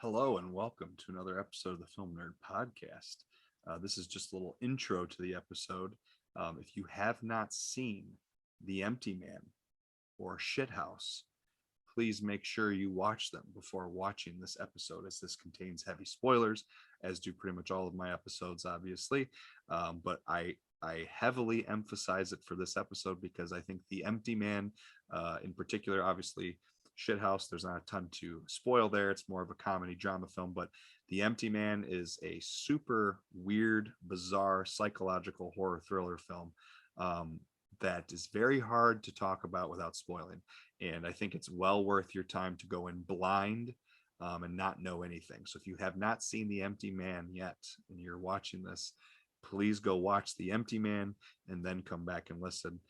Hello and welcome to another episode of the Film Nerd Podcast. This is just a little intro to the episode. If you have not seen The Empty Man or Shithouse, please make sure you watch them before watching this episode, as this contains heavy spoilers, as do pretty much all of my episodes, obviously. But I heavily emphasize it for this episode because I think The Empty Man, in particular, obviously, Shithouse, there's not a ton to spoil there. It's more of a comedy drama film, but The Empty Man is a super weird, bizarre, psychological horror thriller film that is very hard to talk about without spoiling. And I think it's well worth your time to go in blind and not know anything. So if you have not seen The Empty Man yet and you're watching this, please go watch The Empty Man and then come back and listen.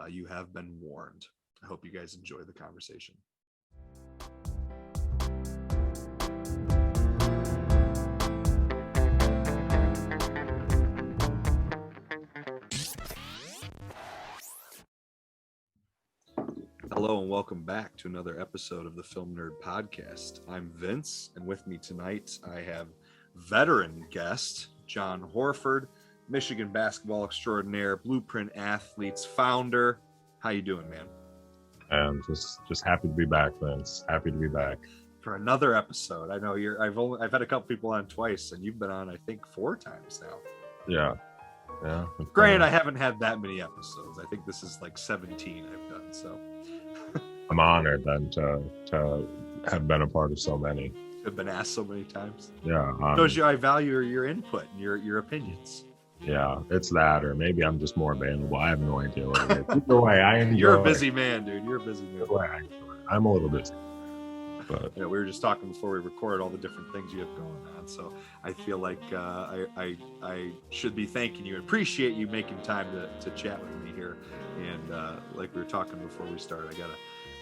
You have been warned. I hope you guys enjoy the conversation. Hello and welcome back to another episode of the Film Nerd Podcast. I'm Vince, and with me tonight I have veteran guest Jon Horford, Michigan basketball extraordinaire, Blueprint Athletes founder. How you doing, man? I'm just happy to be back, Vince. Happy to be back for another episode. I know I've had a couple people on twice, and you've been on I think 4 times now. Yeah. Granted, I haven't had that many episodes. I think this is like 17 I've done. So I'm honored then to have been a part of so many. Have been asked so many times. Yeah. Shows you I value your input and your opinions. Yeah, it's that, or maybe I'm just more available. I have no idea what it is. Either way, I enjoy. You're a busy man, dude. You're a busy man. Either way, I'm a little busy. But yeah, we were just talking before we recorded all the different things you have going on. So I feel like I should be thanking you and appreciate you making time to chat with me here. And like we were talking before we started,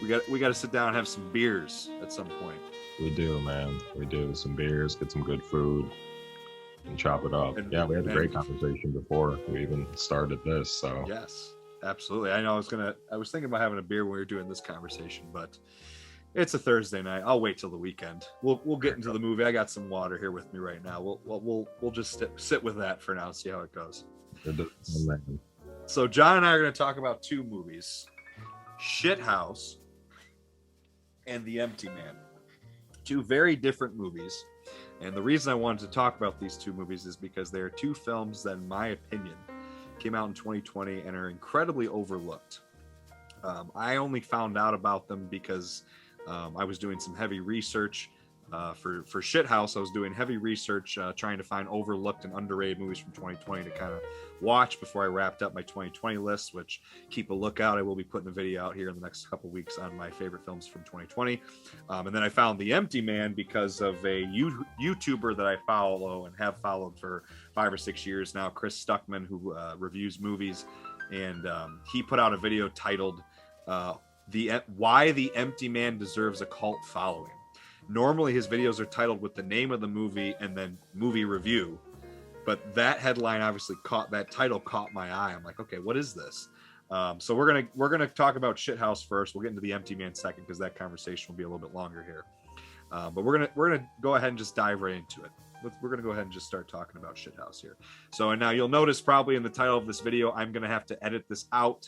we got to sit down and have some beers at some point. We do, man. We do. Some beers, get some good food, and chop it up. And, yeah, we had a great conversation before we even started this. So yes, absolutely. I know I was thinking about having a beer when we were doing this conversation, but it's a Thursday night. I'll wait till the weekend. We'll get into the movie. I got some water here with me right now. We'll just sit with that for now and see how it goes. So John and I are going to talk about 2 movies, Shithouse and The Empty Man. 2 very different movies. And the reason I wanted to talk about these 2 movies is because they are 2 films that, in my opinion, came out in 2020 and are incredibly overlooked. I only found out about them because I was doing some heavy research for Shithouse. I was doing heavy research trying to find overlooked and underrated movies from 2020 to kind of watch before I wrapped up my 2020 list, which keep a lookout. I will be putting a video out here in the next couple weeks on my favorite films from 2020. And then I found The Empty Man because of a YouTuber that I follow and have followed for 5 or 6 years now, Chris Stuckman, who reviews movies. And he put out a video titled Why the Empty Man Deserves a Cult Following. Normally his videos are titled with the name of the movie and then movie review, but that headline obviously caught my eye. I'm like, okay, what is this? So we're gonna talk about Shithouse first. We'll get into The Empty Man second because that conversation will be a little bit longer here. But we're gonna go ahead and just dive right into it. We're gonna go ahead and just start talking about Shithouse here. So, and now you'll notice probably in the title of this video, I'm gonna have to edit this out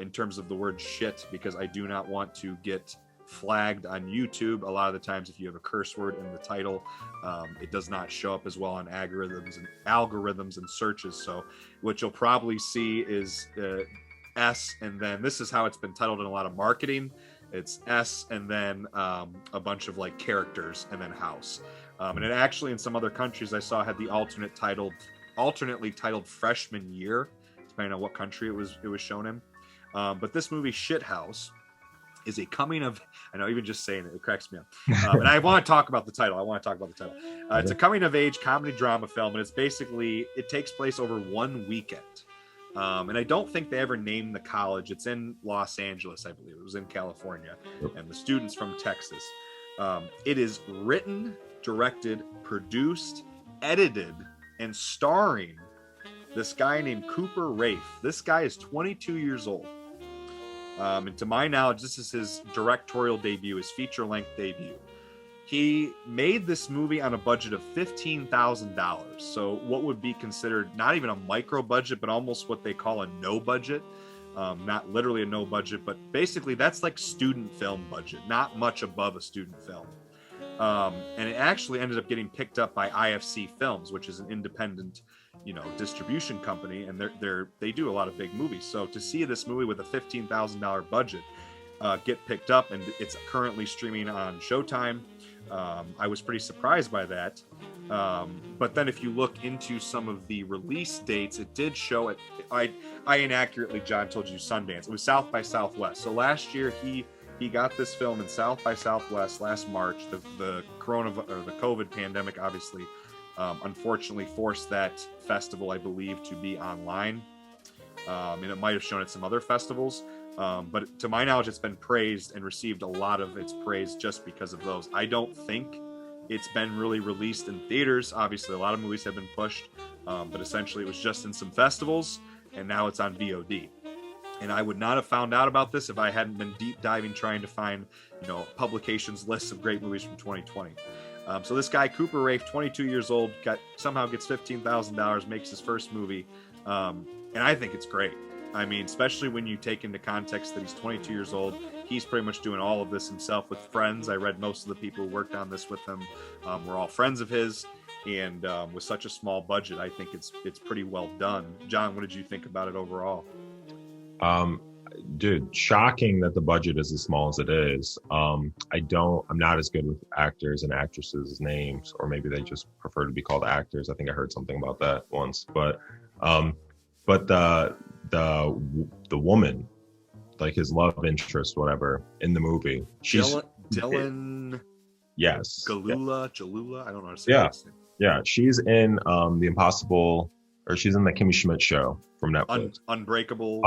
in terms of the word shit, because I do not want to get flagged on YouTube. A lot of the times if you have a curse word in the title, it does not show up as well on algorithms and searches. So what you'll probably see is S, and then this is how it's been titled in a lot of marketing. It's S and then a bunch of like characters and then house. And it actually in some other countries I saw had the alternately titled freshman year, depending on what country it was shown in. But this movie Shithouse is a coming of, I know even just saying it cracks me up. And I want to talk about the title. It's a coming of age comedy drama film, and it takes place over 1 weekend. And I don't think they ever named the college. It's in Los Angeles, I believe. It was in California, and the students from Texas. It is written, directed, produced, edited, and starring this guy named Cooper Raiff. This guy is 22 years old. And to my knowledge, this is his directorial debut, his feature-length debut. He made this movie on a budget of $15,000. So what would be considered not even a micro budget, but almost what they call a no budget. Not literally a no budget, but basically that's like student film budget, not much above a student film. And it actually ended up getting picked up by IFC Films, which is an independent, distribution company, and they do a lot of big movies. So to see this movie with a $15,000 budget get picked up, and it's currently streaming on Showtime, I was pretty surprised by that. But then if you look into some of the release dates, it did show it. I inaccurately, John, told you Sundance. It was South by Southwest. So last year he got this film in South by Southwest last March. The COVID pandemic obviously unfortunately forced that festival, I believe, to be online. And it might have shown at some other festivals. But to my knowledge, it's been praised and received a lot of its praise just because of those. I don't think it's been really released in theaters. Obviously, a lot of movies have been pushed, but essentially it was just in some festivals, and now it's on VOD. And I would not have found out about this if I hadn't been deep diving trying to find, publications lists of great movies from 2020. So this guy, Cooper Raiff, 22 years old, somehow gets $15,000, makes his first movie, and I think it's great. I mean, especially when you take into context that he's 22 years old. He's pretty much doing all of this himself with friends. I read most of the people who worked on this with him were all friends of his, and with such a small budget, I think it's pretty well done. John, what did you think about it overall? Dude, shocking that the budget is as small as it is. I'm not as good with actors and actresses' names, or maybe they just prefer to be called actors. I think I heard something about that once, but the woman, like his love interest, whatever, in the movie, she's Dylan. Yes. Jalula. I don't know how to say that. Yeah, she's in she's in the Kimmy Schmidt show from Netflix. Unbreakable.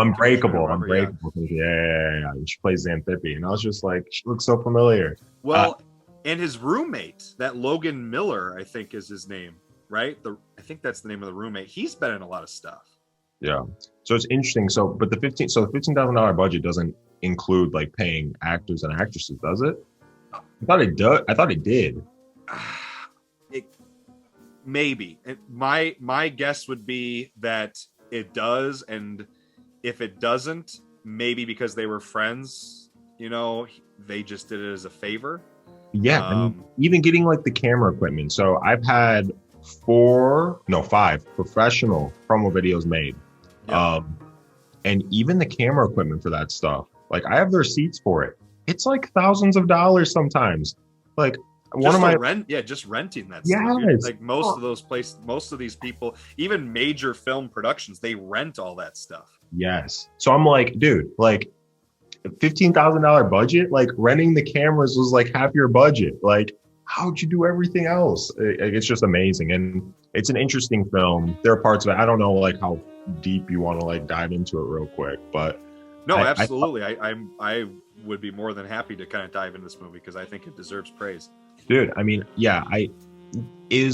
Yeah. She plays Xanthippe, and I was just like, she looks so familiar. Well, and his roommate, that Logan Miller, I think is his name, right? I think that's the name of the roommate. He's been in a lot of stuff. Yeah. So it's interesting. But the $15,000 budget doesn't include like paying actors and actresses, does it? I thought it did. Maybe. My guess would be that it does, and if it doesn't, maybe because they were friends, they just did it as a favor. Yeah, and even getting like the camera equipment. So I've had 5 professional promo videos made. Yeah. And even the camera equipment for that stuff, like I have the receipts for it. It's like thousands of dollars sometimes. Like just renting that stuff. Like most of these people, even major film productions, they rent all that stuff. Yes. So I'm like, dude, like $15,000 budget, like renting the cameras was like half your budget. Like, how'd you do everything else? It's just amazing. And it's an interesting film. There are parts of it, I don't know like how deep you want to like dive into it real quick, but no, absolutely. I would be more than happy to kind of dive into this movie because I think it deserves praise. Dude, I mean, yeah, it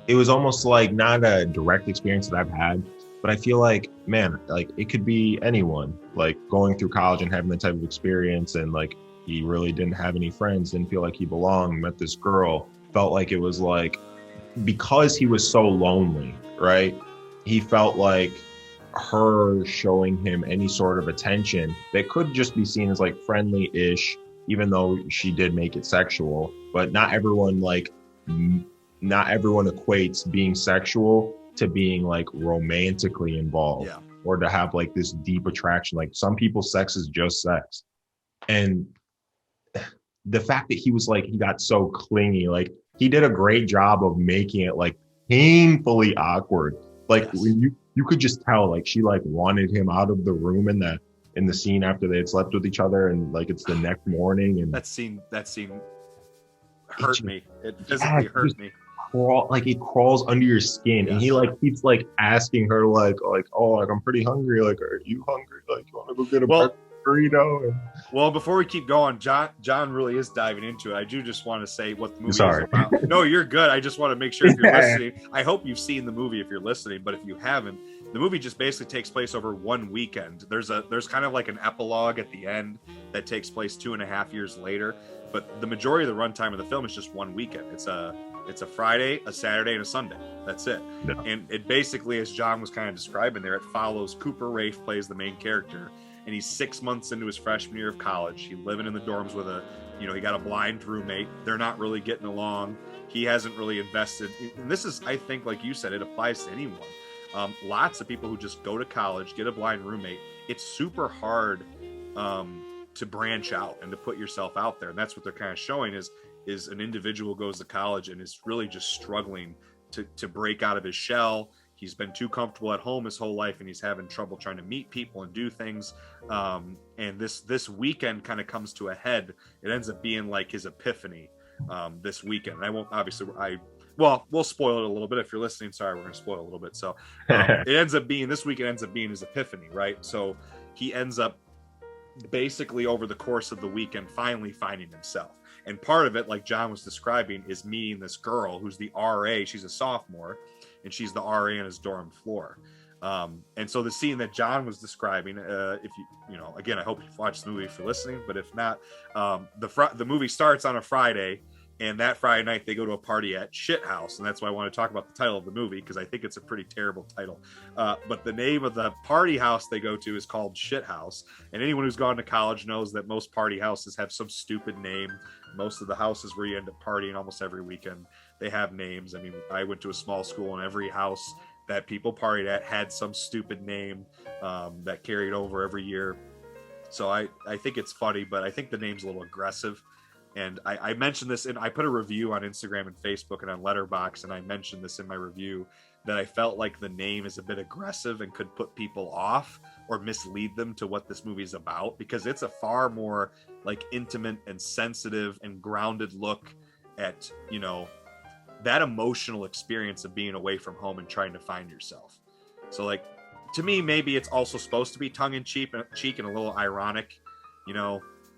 was almost like not a direct experience that I've had, but I feel like, man, like it could be anyone, like going through college and having that type of experience, and like he really didn't have any friends, didn't feel like he belonged, met this girl, felt like it was like, because he was so lonely, right? He felt like her showing him any sort of attention that could just be seen as like friendly-ish, even though she did make it sexual, but not everyone equates being sexual to being like romantically involved, or to have like this deep attraction. Like some people, sex is just sex. And the fact that he got so clingy, like he did a great job of making it like painfully awkward. Like when you could just tell, like she like wanted him out of the room in the scene after they had slept with each other, and like it's the next morning, and that scene hurt me. It physically hurt me. It crawls under your skin, and he like keeps like asking her like I'm pretty hungry. Like, are you hungry? Like, you want to go get a burrito? Well, before we keep going, John really is diving into it. I do just want to say what the movie is about. No, you're good. I just want to make sure if you're listening. I hope you've seen the movie if you're listening, but if you haven't, the movie just basically takes place over one weekend. There's kind of like an epilogue at the end that takes place 2.5 years later. but the majority of the runtime of the film is just one weekend. It's a Friday, a Saturday, and a Sunday. That's it. Yeah. And it basically, as John was kind of describing there, it follows Cooper Raiff plays the main character, and he's 6 months into his freshman year of college. He's living in the dorms with he got a blind roommate. They're not really getting along. He hasn't really invested. And this is, I think, like you said, it applies to anyone. Lots of people who just go to college, get a blind roommate. It's super hard to branch out and to put yourself out there. And that's what they're kind of showing is an individual goes to college and is really just struggling to break out of his shell. He's been too comfortable at home his whole life, and he's having trouble trying to meet people and do things. And this weekend kind of comes to a head. It ends up being like his epiphany this weekend. And I won't, obviously, we'll spoil it a little bit. If you're listening, sorry, we're going to spoil it a little bit. So this weekend ends up being his epiphany, right? So he ends up basically over the course of the weekend finally finding himself. And part of it, like John was describing, is meeting this girl who's the RA. She's a sophomore, and she's the RA on his dorm floor. And so the scene that John was describing, if again, I hope you've watched the movie if you're listening, but if not, the movie starts on a Friday, and that Friday night they go to a party at Shithouse, and that's why I want to talk about the title of the movie, because I think it's a pretty terrible title. But the name of the party house they go to is called Shithouse, and anyone who's gone to college knows that most party houses have some stupid name. Most of the houses where you end up partying almost every weekend, they have names. I mean, I went to a small school, and every house that people partied at had some stupid name that carried over every year. So I think it's funny, but I think the name's a little aggressive. And I mentioned this, and I put a review on Instagram and Facebook and on Letterboxd, and I mentioned this in my review, that I felt like the name is a bit aggressive and could put people off or mislead them to what this movie is about, because it's a far more like intimate and sensitive and grounded look at, that emotional experience of being away from home and trying to find yourself. So like, to me, maybe it's also supposed to be tongue-in-cheek and a little ironic,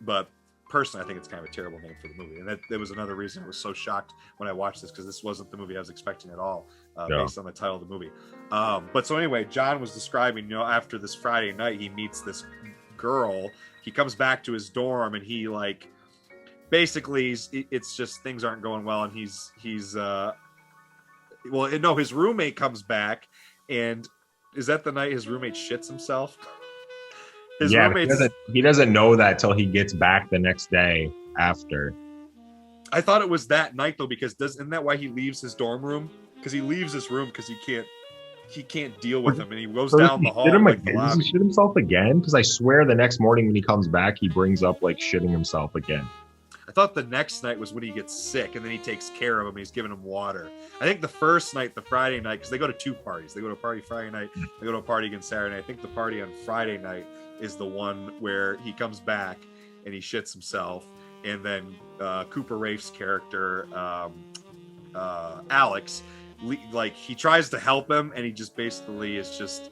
but personally, I think it's kind of a terrible name for the movie. And that was another reason I was so shocked when I watched this, because this wasn't the movie I was expecting at all, based on the title of the movie. But so anyway, John was describing, after this Friday night, he meets this girl. He comes back to his dorm, and he basically it's just things aren't going well, and his roommate comes back, and is that the night his roommate shits himself? He doesn't know that till he gets back the next day after. I thought it was that night though, because isn't that why he leaves his dorm room? Because he leaves his room because he can't deal with him, and he goes down the hall. Does he shit himself again? Because I swear the next morning when he comes back, he brings up shitting himself again. I thought the next night was when he gets sick, and then he takes care of him. He's giving him water. I think the first night, the Friday night, because they go to two parties. They go to a party Friday night. They go to a party again Saturday night. I think the party on Friday night is the one where he comes back and he shits himself. And then Cooper Raiff's character, Alex, he tries to help him, and he just basically is just,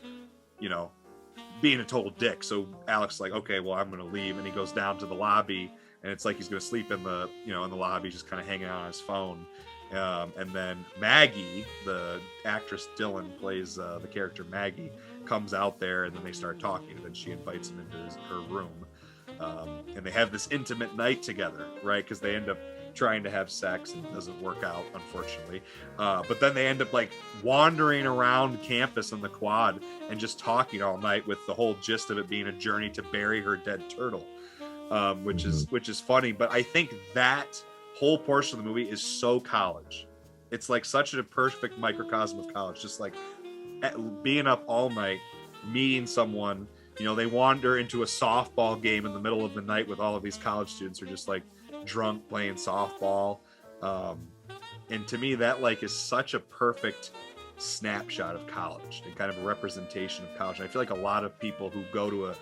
being a total dick. So Alex is like, okay, well, I'm going to leave. And he goes down to the lobby, and it's like he's going to sleep in the lobby, just kind of hanging out on his phone. And then Maggie, the actress Dylan plays the character Maggie, comes out there, and then they start talking, and then she invites him into her room. And they have this intimate night together, right? Because they end up trying to have sex, and it doesn't work out, unfortunately. But then they end up wandering around campus on the quad and just talking all night, with the whole gist of it being a journey to bury her dead turtle. Which is funny, but I think that whole portion of the movie is so college. It's such a perfect microcosm of college, just being up all night, meeting someone. They wander into a softball game in the middle of the night with all of these college students who are just drunk playing softball. And to me, that is such a perfect snapshot of college and kind of a representation of college. And I feel like a lot of people who go to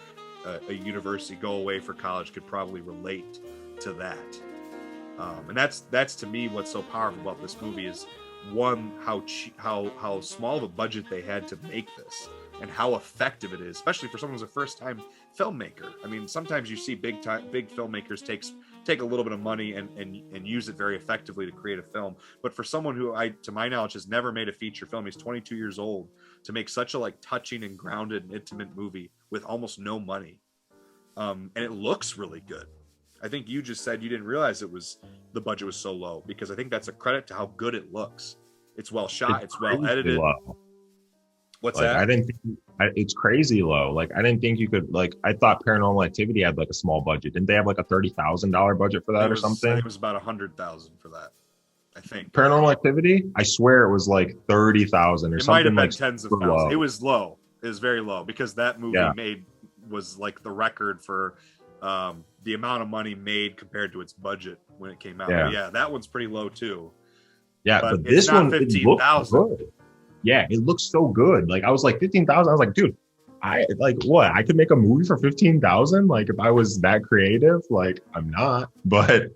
a university, go away for college, could probably relate to that. And that's to me what's so powerful about this movie is, one, how small of a budget they had to make this, and how effective it is, especially for someone who's a first-time filmmaker. I mean, sometimes you see big filmmakers take a little bit of money and use it very effectively to create a film. But for someone who, to my knowledge, has never made a feature film, he's 22 years old, to make such a touching and grounded and intimate movie with almost no money, and it looks really good. I think you just said you didn't realize the budget was so low, because I think that's a credit to how good it looks. It's well shot. It's well edited. Low. What's like, that? I didn't think it's crazy low. Like, I didn't think you could, like, I thought Paranormal Activity had like a small budget. Didn't they have like a $30,000 budget for that or something? I think it was about $100,000 for that. I think Paranormal Activity, I swear it was like 30,000 or it something. Might have been like tens of thousands. low. It was low. It was very low, because that movie was like the record for the amount of money made compared to its budget when it came out. Yeah, that one's pretty low too. Yeah, but this one, 15,000. Yeah, it looks so good. Like, I was like 15,000. I was like, dude, I could make a movie for 15,000. Like, if I was that creative, like, I'm not, but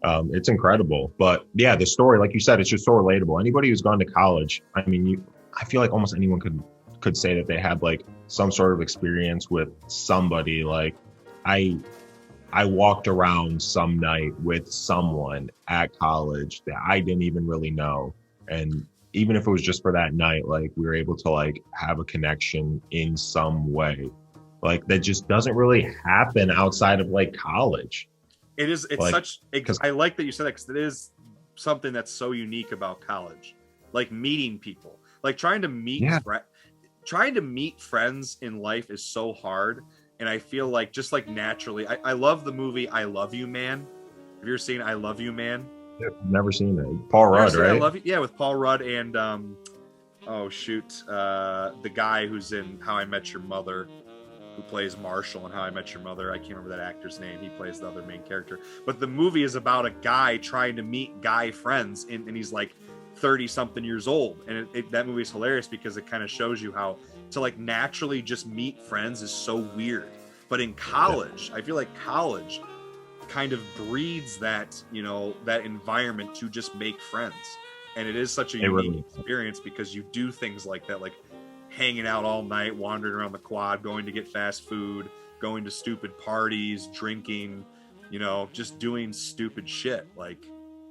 it's incredible. But yeah, the story, like you said, it's just so relatable. Anybody who's gone to college, I mean, I feel like almost anyone could say that they had like some sort of experience with somebody. Like, I walked around some night with someone at college that I didn't even really know, and even if it was just for that night, like, we were able to like have a connection in some way. Like, that just doesn't really happen outside of like college. It's like, I like that you said that, because it is something that's so unique about college. Like, meeting people, like trying to meet friends in life is so hard. And I feel like just like naturally, I love the movie I Love You, Man. Have you ever seen I Love You, Man? I've never seen it. Paul Rudd, right? I Love You? Yeah, with Paul Rudd and the guy who's in How I Met Your Mother, who plays Marshall in How I Met Your Mother. I can't remember that actor's name. He plays the other main character. But the movie is about a guy trying to meet guy friends, and he's like 30-something years old. And that movie is hilarious, because it kind of shows you how to like naturally just meet friends is so weird. But in college, I feel like college kind of breeds that, that environment to just make friends. And it is such a unique experience, because you do things like that, like hanging out all night, wandering around the quad, going to get fast food, going to stupid parties, drinking, just doing stupid shit. Like,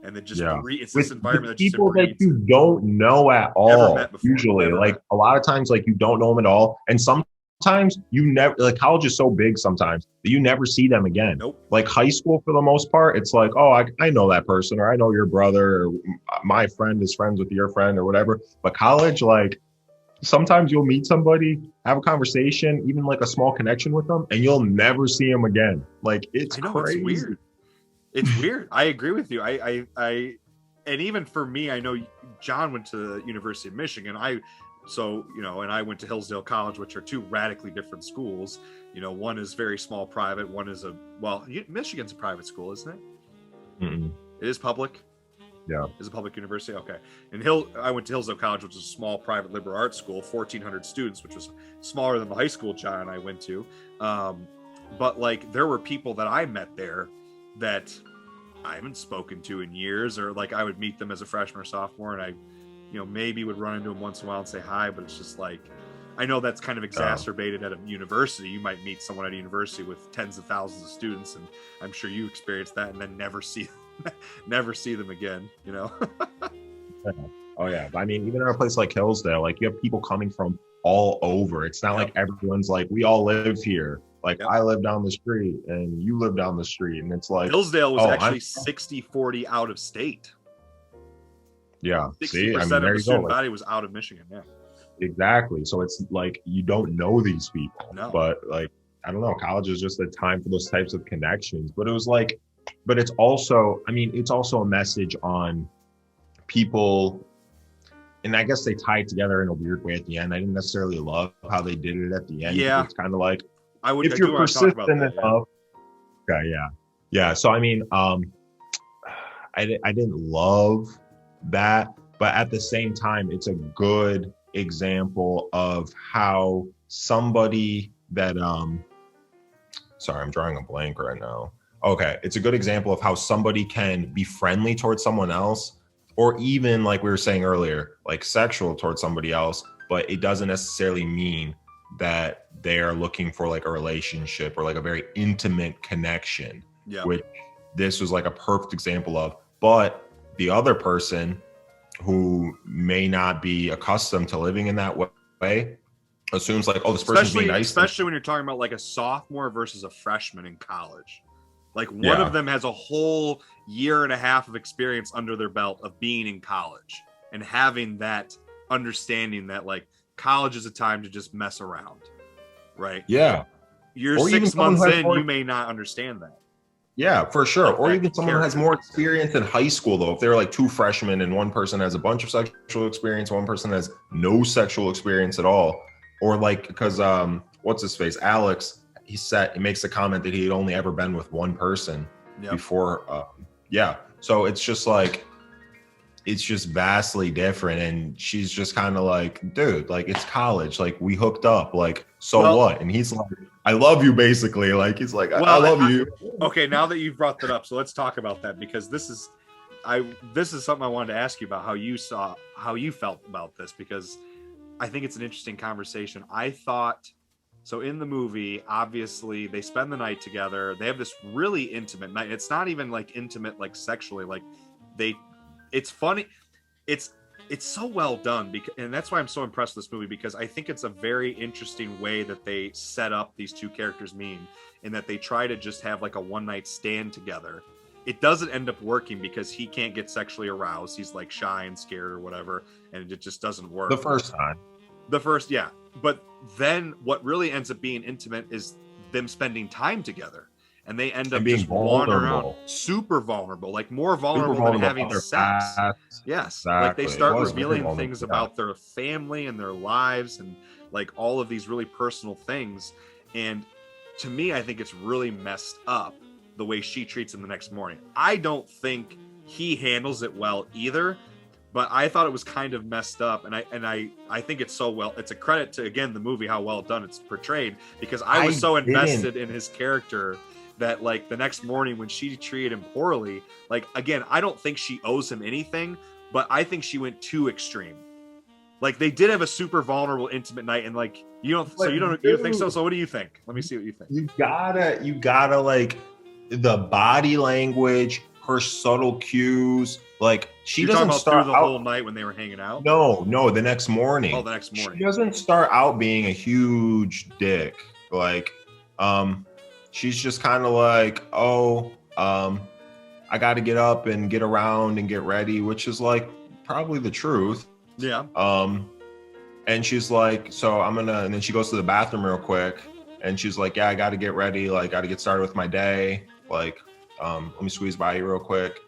and it just it's this environment that people that you don't know at all. Usually, like a lot of times, like you don't know them at all, and sometimes you never. Like, college is so big sometimes that you never see them again. Nope. Like high school, for the most part, it's like, oh, I know that person, or I know your brother, or my friend is friends with your friend, or whatever. But college, like, sometimes you'll meet somebody, have a conversation, even like a small connection with them, and you'll never see them again. Like, it's crazy. It's weird. It's weird. I agree with you. I and even for me, I know John went to the University of Michigan. And I went to Hillsdale College, which are two radically different schools. One is very small private. One is Michigan's a private school, isn't it? Mm-mm. It is public. Yeah. Is a public university? Okay. And I went to Hillsdale College, which is a small private liberal arts school, 1,400 students, which was smaller than the high school John and I went to. But like, there were people that I met there that I haven't spoken to in years, or like I would meet them as a freshman or sophomore, and I, maybe would run into them once in a while and say hi, but it's just like, I know that's kind of exacerbated at a university. You might meet someone at a university with tens of thousands of students, and I'm sure you experienced that, and then never see them again, Oh yeah. I mean, even in a place like Hillsdale, like, you have people coming from all over. It's not like everyone's like, we all live here. Like, I live down the street and you live down the street, and it's like Hillsdale was actually 60-40 out of state. Yeah. 60% of the student body was out of Michigan. Yeah. Exactly. So it's like, you don't know these people. No. But like, I don't know, college is just a time for those types of connections. But it was like, but it's also, I mean, it's also a message on people, and I guess they tie it together in a weird way at the end. I didn't necessarily love how they did it at the end. Yeah. It's kind of like, if you're persistent enough. Okay, yeah. So I mean, I didn't love that, but at the same time, it's a good example of how somebody that sorry, I'm drawing a blank right now. Okay, it's a good example of how somebody can be friendly towards someone else, or even, like we were saying earlier, like sexual towards somebody else, but it doesn't necessarily mean that they are looking for like a relationship or like a very intimate connection, which this was like a perfect example of. But the other person who may not be accustomed to living in that way assumes like, oh, this person's being nice. Especially when you're talking about like a sophomore versus a freshman in college. Like one of them has a whole year and a half of experience under their belt of being in college and having that understanding that like college is a time to just mess around, right? Yeah. You're 6 months in, you may not understand that. Yeah, for sure. Like or even someone who has more experience in high school, though. If they're like two freshmen and one person has a bunch of sexual experience, one person has no sexual experience at all. Or like, because what's his face? Alex, he makes the comment that he had only ever been with one person before. So it's just like, it's just vastly different. And she's just kind of like, dude, like it's college. Like we hooked up. Like, what? And he's like, I love you, basically. Like he's like, I love you. Okay, now that you've brought that up, so let's talk about that, because this is something I wanted to ask you about, how you felt about this, because I think it's an interesting conversation. I thought, so in the movie, obviously they spend the night together. They have this really intimate night. It's not even like intimate, like sexually, like it's funny. It's so well done, and that's why I'm so impressed with this movie, because I think it's a very interesting way that they set up these two characters in that they try to just have like a one night stand together. It doesn't end up working because he can't get sexually aroused. He's like shy and scared or whatever, and it just doesn't work. The first time. Yeah. But then what really ends up being intimate is them spending time together. And they end up just wandering around, super vulnerable, like more vulnerable than having sex. Yes. Exactly. Like they start revealing things about their family and their lives and like all of these really personal things. And to me, I think it's really messed up the way she treats him the next morning. I don't think he handles it well either, but I thought it was kind of messed up. And I think it's so well, it's a credit to, again, the movie, how well done it's portrayed, because I was so invested in his character that like the next morning when she treated him poorly, like, again, I don't think she owes him anything, but I think she went too extreme. Like they did have a super vulnerable, intimate night, and like you don't think so? So what do you think? Let me see what you think. You gotta like the body language, her subtle cues. Like she doesn't start through the whole night when they were hanging out. No, the next morning. Oh, the next morning. She doesn't start out being a huge dick. Like, she's just kind of like, I got to get up and get around and get ready, which is like probably the truth. Yeah. And she's like, and then she goes to the bathroom real quick and she's like, yeah, I got to get ready. Like, got to get started with my day. Like, let me squeeze by you real quick.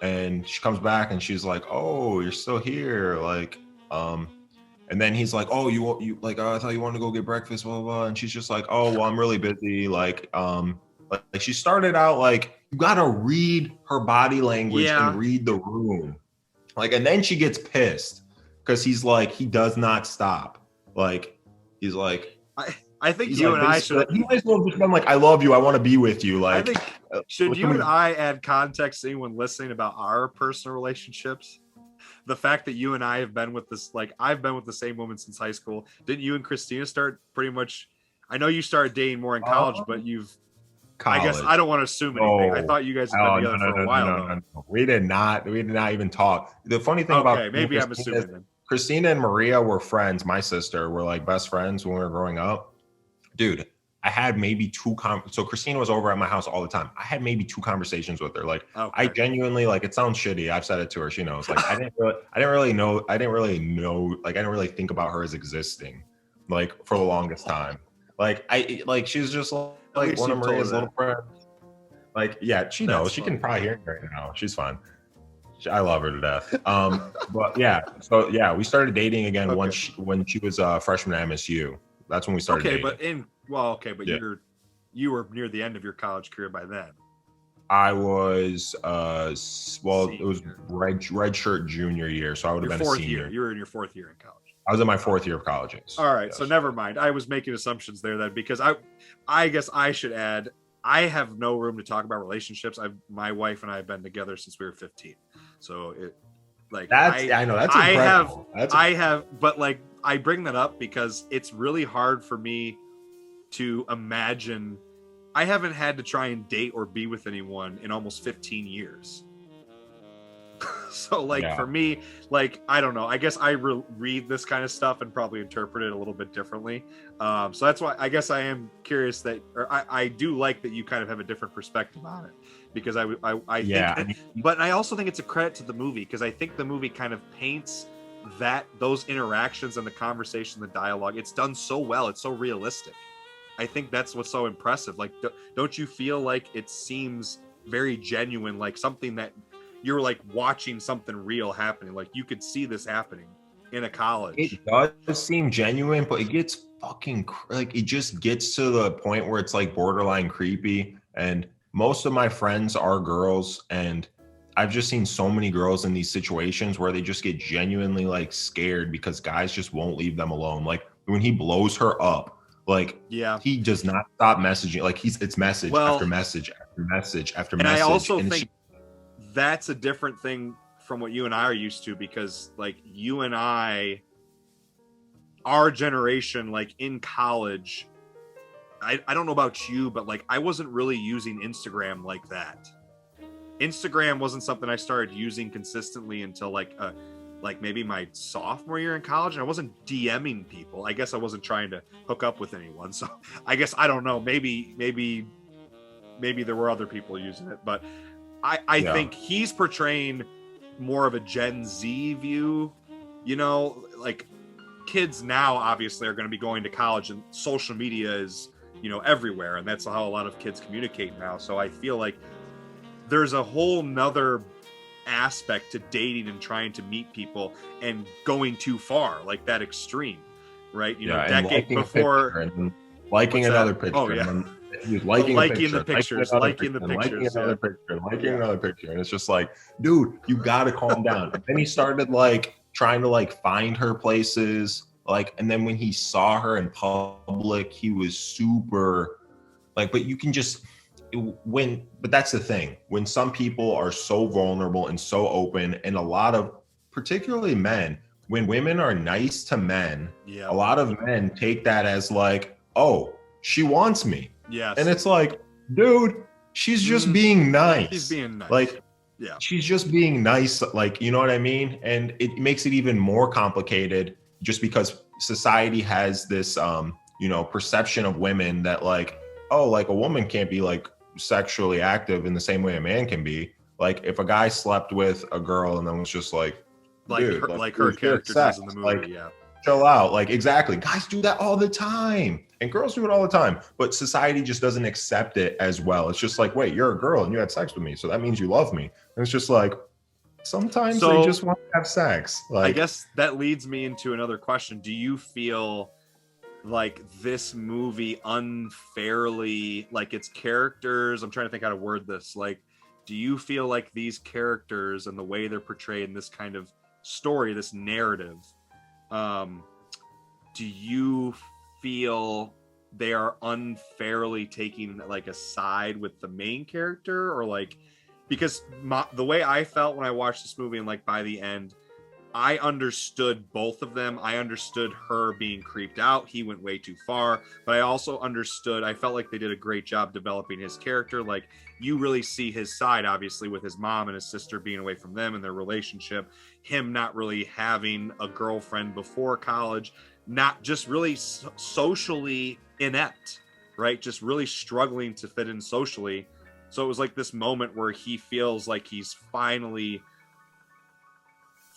And she comes back and she's like, oh, you're still here. Like, and then he's like, oh, you like, I thought you wanted to go get breakfast, blah, blah, blah. And she's just like, oh, well, I'm really busy. Like she started out like, you got to read her body language and read the room. Like, and then she gets pissed because he's like, he does not stop. Like, he's like, I think you and I should. He might as well just been like, I love you. I want to be with you. Like, I think, should you and I add context to anyone listening about our personal relationships? The fact that you and I have been with this, like, I've been with the same woman since high school. Didn't you and Christina start pretty much? I know you started dating more in college, but you've. College. I guess I don't want to assume anything. I thought you guys had been together for a while. No. We did not even talk. The funny thing about maybe I'm assuming then. Christina and Maria were friends. My sister were like best friends when we were growing up. Dude, I had maybe so Christina was over at my house all the time. I had maybe 2 conversations with her. Like, I genuinely, like, it sounds shitty. I've said it to her. She knows. Like, I didn't really know. Like, I didn't really think about her as existing, like, for the longest time. Like, she's just like one of Maria's little friends. Like, yeah, she knows. She can probably hear me right now. She's fine. I love her to death. But yeah, so yeah, we started dating again when she was a freshman at MSU. That's when we started dating. But you were near the end of your college career by then. I was it was red shirt junior year, so I would have been a senior. You were in your 4th year in college. I was in my 4th year of college. Yes. All right, so never mind. I was making assumptions there then, because I guess I should add, I have no room to talk about relationships. My wife and I have been together since we were 15. So it, like, I know that's incredible. I have, but like, I bring that up because it's really hard for me to imagine. I haven't had to try and date or be with anyone in almost 15 years. So like Yeah. for me, like I don't know, I guess I read this kind of stuff and probably interpret it a little bit differently. So that's why I guess I am curious that, or I do like that you kind of have a different perspective on it, because I Yeah, think, but I also think it's a credit to the movie, because I think the movie kind of paints those interactions and the conversation, the dialogue, it's done so well, it's so realistic. I think that's what's so impressive. Like, don't you feel like it seems very genuine, like something that you're like watching something real happening, like you could see this happening in a college? It does seem genuine, but it gets fucking like it just gets to the point where it's like borderline creepy. And most of my friends are girls, and I've just seen so many girls in these situations where they just get genuinely like scared because guys just won't leave them alone. Like when he blows her up, like Yeah, he does not stop messaging. Like it's message after message after message after and message. I also and think that's a different thing from what you and I are used to, because like you and I, our generation, like in college, I don't know about you, but like I wasn't really using Instagram like that. Instagram wasn't something I started using consistently until like maybe my sophomore year in college, and I wasn't DMing people. I guess I wasn't trying to hook up with anyone. So I guess I don't know. Maybe there were other people using it, but I think he's portraying more of a Gen Z view. You know, like kids now obviously are going to be going to college, and social media is, you know, everywhere, and that's how a lot of kids communicate now. So I feel like there's a whole nother aspect to dating and trying to meet people and going too far, like that extreme, right? You know, decade before liking another picture. Oh yeah. And he was liking the pictures, liking another picture. And it's just like, dude, you gotta calm down. And then he started like trying to like find her places. Like, and then when he saw her in public, he was super like, but you can just but that's the thing. When some people are so vulnerable and so open, and a lot of, particularly men, when women are nice to men, a lot of men take that as like, oh, she wants me. Yes. And it's like, dude, she's just being nice. She's being nice. Like, yeah, she's just being nice. Like, you know what I mean? And it makes it even more complicated just because society has this, you know, perception of women that like, oh, like a woman can't be like sexually active in the same way a man can be. Like if a guy slept with a girl and then was just like dude, her character does in the movie, like, chill out. Like exactly, guys do that all the time and girls do it all the time, but society just doesn't accept it as well. It's just like, wait, you're a girl and you had sex with me, so that means you love me. And it's just like sometimes they just want to have sex. Like, I guess that leads me into another question. Do you feel like this movie unfairly, like its characters, I'm trying to think how to word this, like do you feel like these characters and the way they're portrayed in this kind of story, this narrative, do you feel they are unfairly taking like a side with the main character? Or like, because the way I felt when I watched this movie, and like by the end, I understood both of them. I understood her being creeped out. He went way too far. But I also understood, I felt like they did a great job developing his character. Like you really see his side, obviously, with his mom and his sister being away from them and their relationship. Him not really having a girlfriend before college. Not just really socially inept, right? Just really struggling to fit in socially. So it was like this moment where he feels like he's finally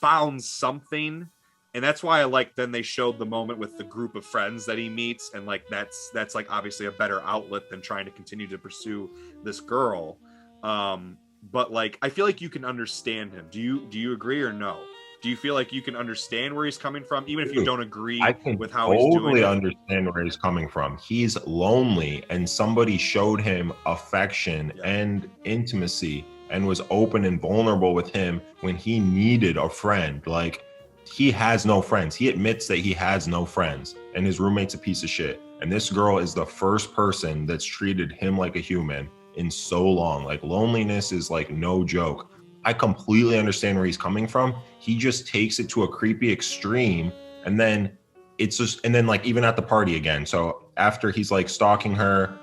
found something, and that's why I like then they showed the moment with the group of friends that he meets, and like that's like obviously a better outlet than trying to continue to pursue this girl. But like I feel like you can understand him. Do you agree or no? Do you feel like you can understand where he's coming from, even if you don't agree with how he's doing it? I totally understand where he's coming from. He's lonely, and somebody showed him affection and intimacy and was open and vulnerable with him when he needed a friend. Like he has no friends. He admits that he has no friends, and his roommate's a piece of shit. And this girl is the first person that's treated him like a human in so long. Like loneliness is like no joke. I completely understand where he's coming from. He just takes it to a creepy extreme, and then it's just, and then like even at the party again. So after he's like stalking her,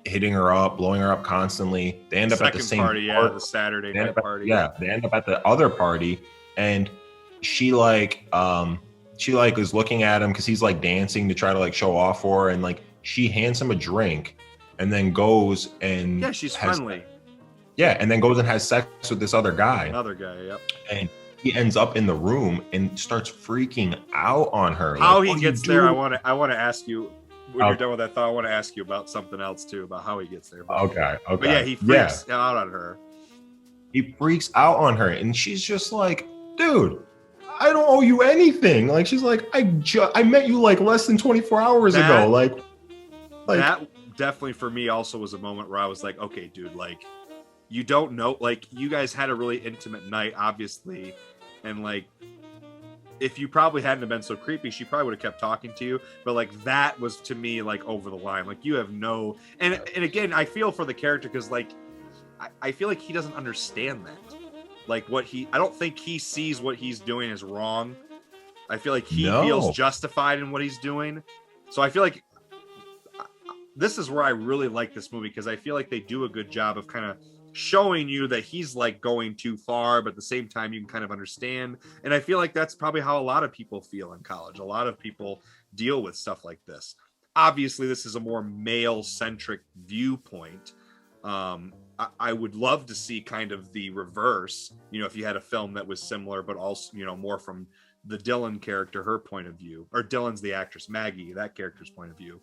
hitting her up, blowing her up constantly. They end up at the same party, party. the Saturday night party. Yeah, they end up at the other party, and she is looking at him because he's like dancing to try to like show off for her, and like she hands him a drink, and then goes and she's friendly. Yeah, and then goes and has sex with this other guy. Another guy, yep. And he ends up in the room and starts freaking out on her. How he gets there, I want to ask you. When you're done with that thought, I want to ask you about something else too, about how he gets there. Okay. But yeah, he freaks out on her. He freaks out on her, and she's just like, dude, I don't owe you anything. Like, she's like, I met you like less than 24 hours ago. Like that definitely for me also was a moment where I was like, okay, dude, like, you don't know, like, you guys had a really intimate night, obviously, and like, if you probably hadn't have been so creepy, she probably would have kept talking to you. But like, that was to me like over the line. Like, you have no, and again, I feel for the character because like, I feel like he doesn't understand that. Like I don't think he sees what he's doing is wrong. I feel like he feels justified in what he's doing. So I feel like this is where I really like this movie, because I feel like they do a good job of kind of showing you that he's like going too far, but at the same time you can kind of understand. And I feel like that's probably how a lot of people feel in college. A lot of people deal with stuff like this. Obviously this is a more male centric viewpoint. I would love to see kind of the reverse, you know, if you had a film that was similar, but also, you know, more from the Dylan character, her point of view, or Dylan's the actress, Maggie, that character's point of view.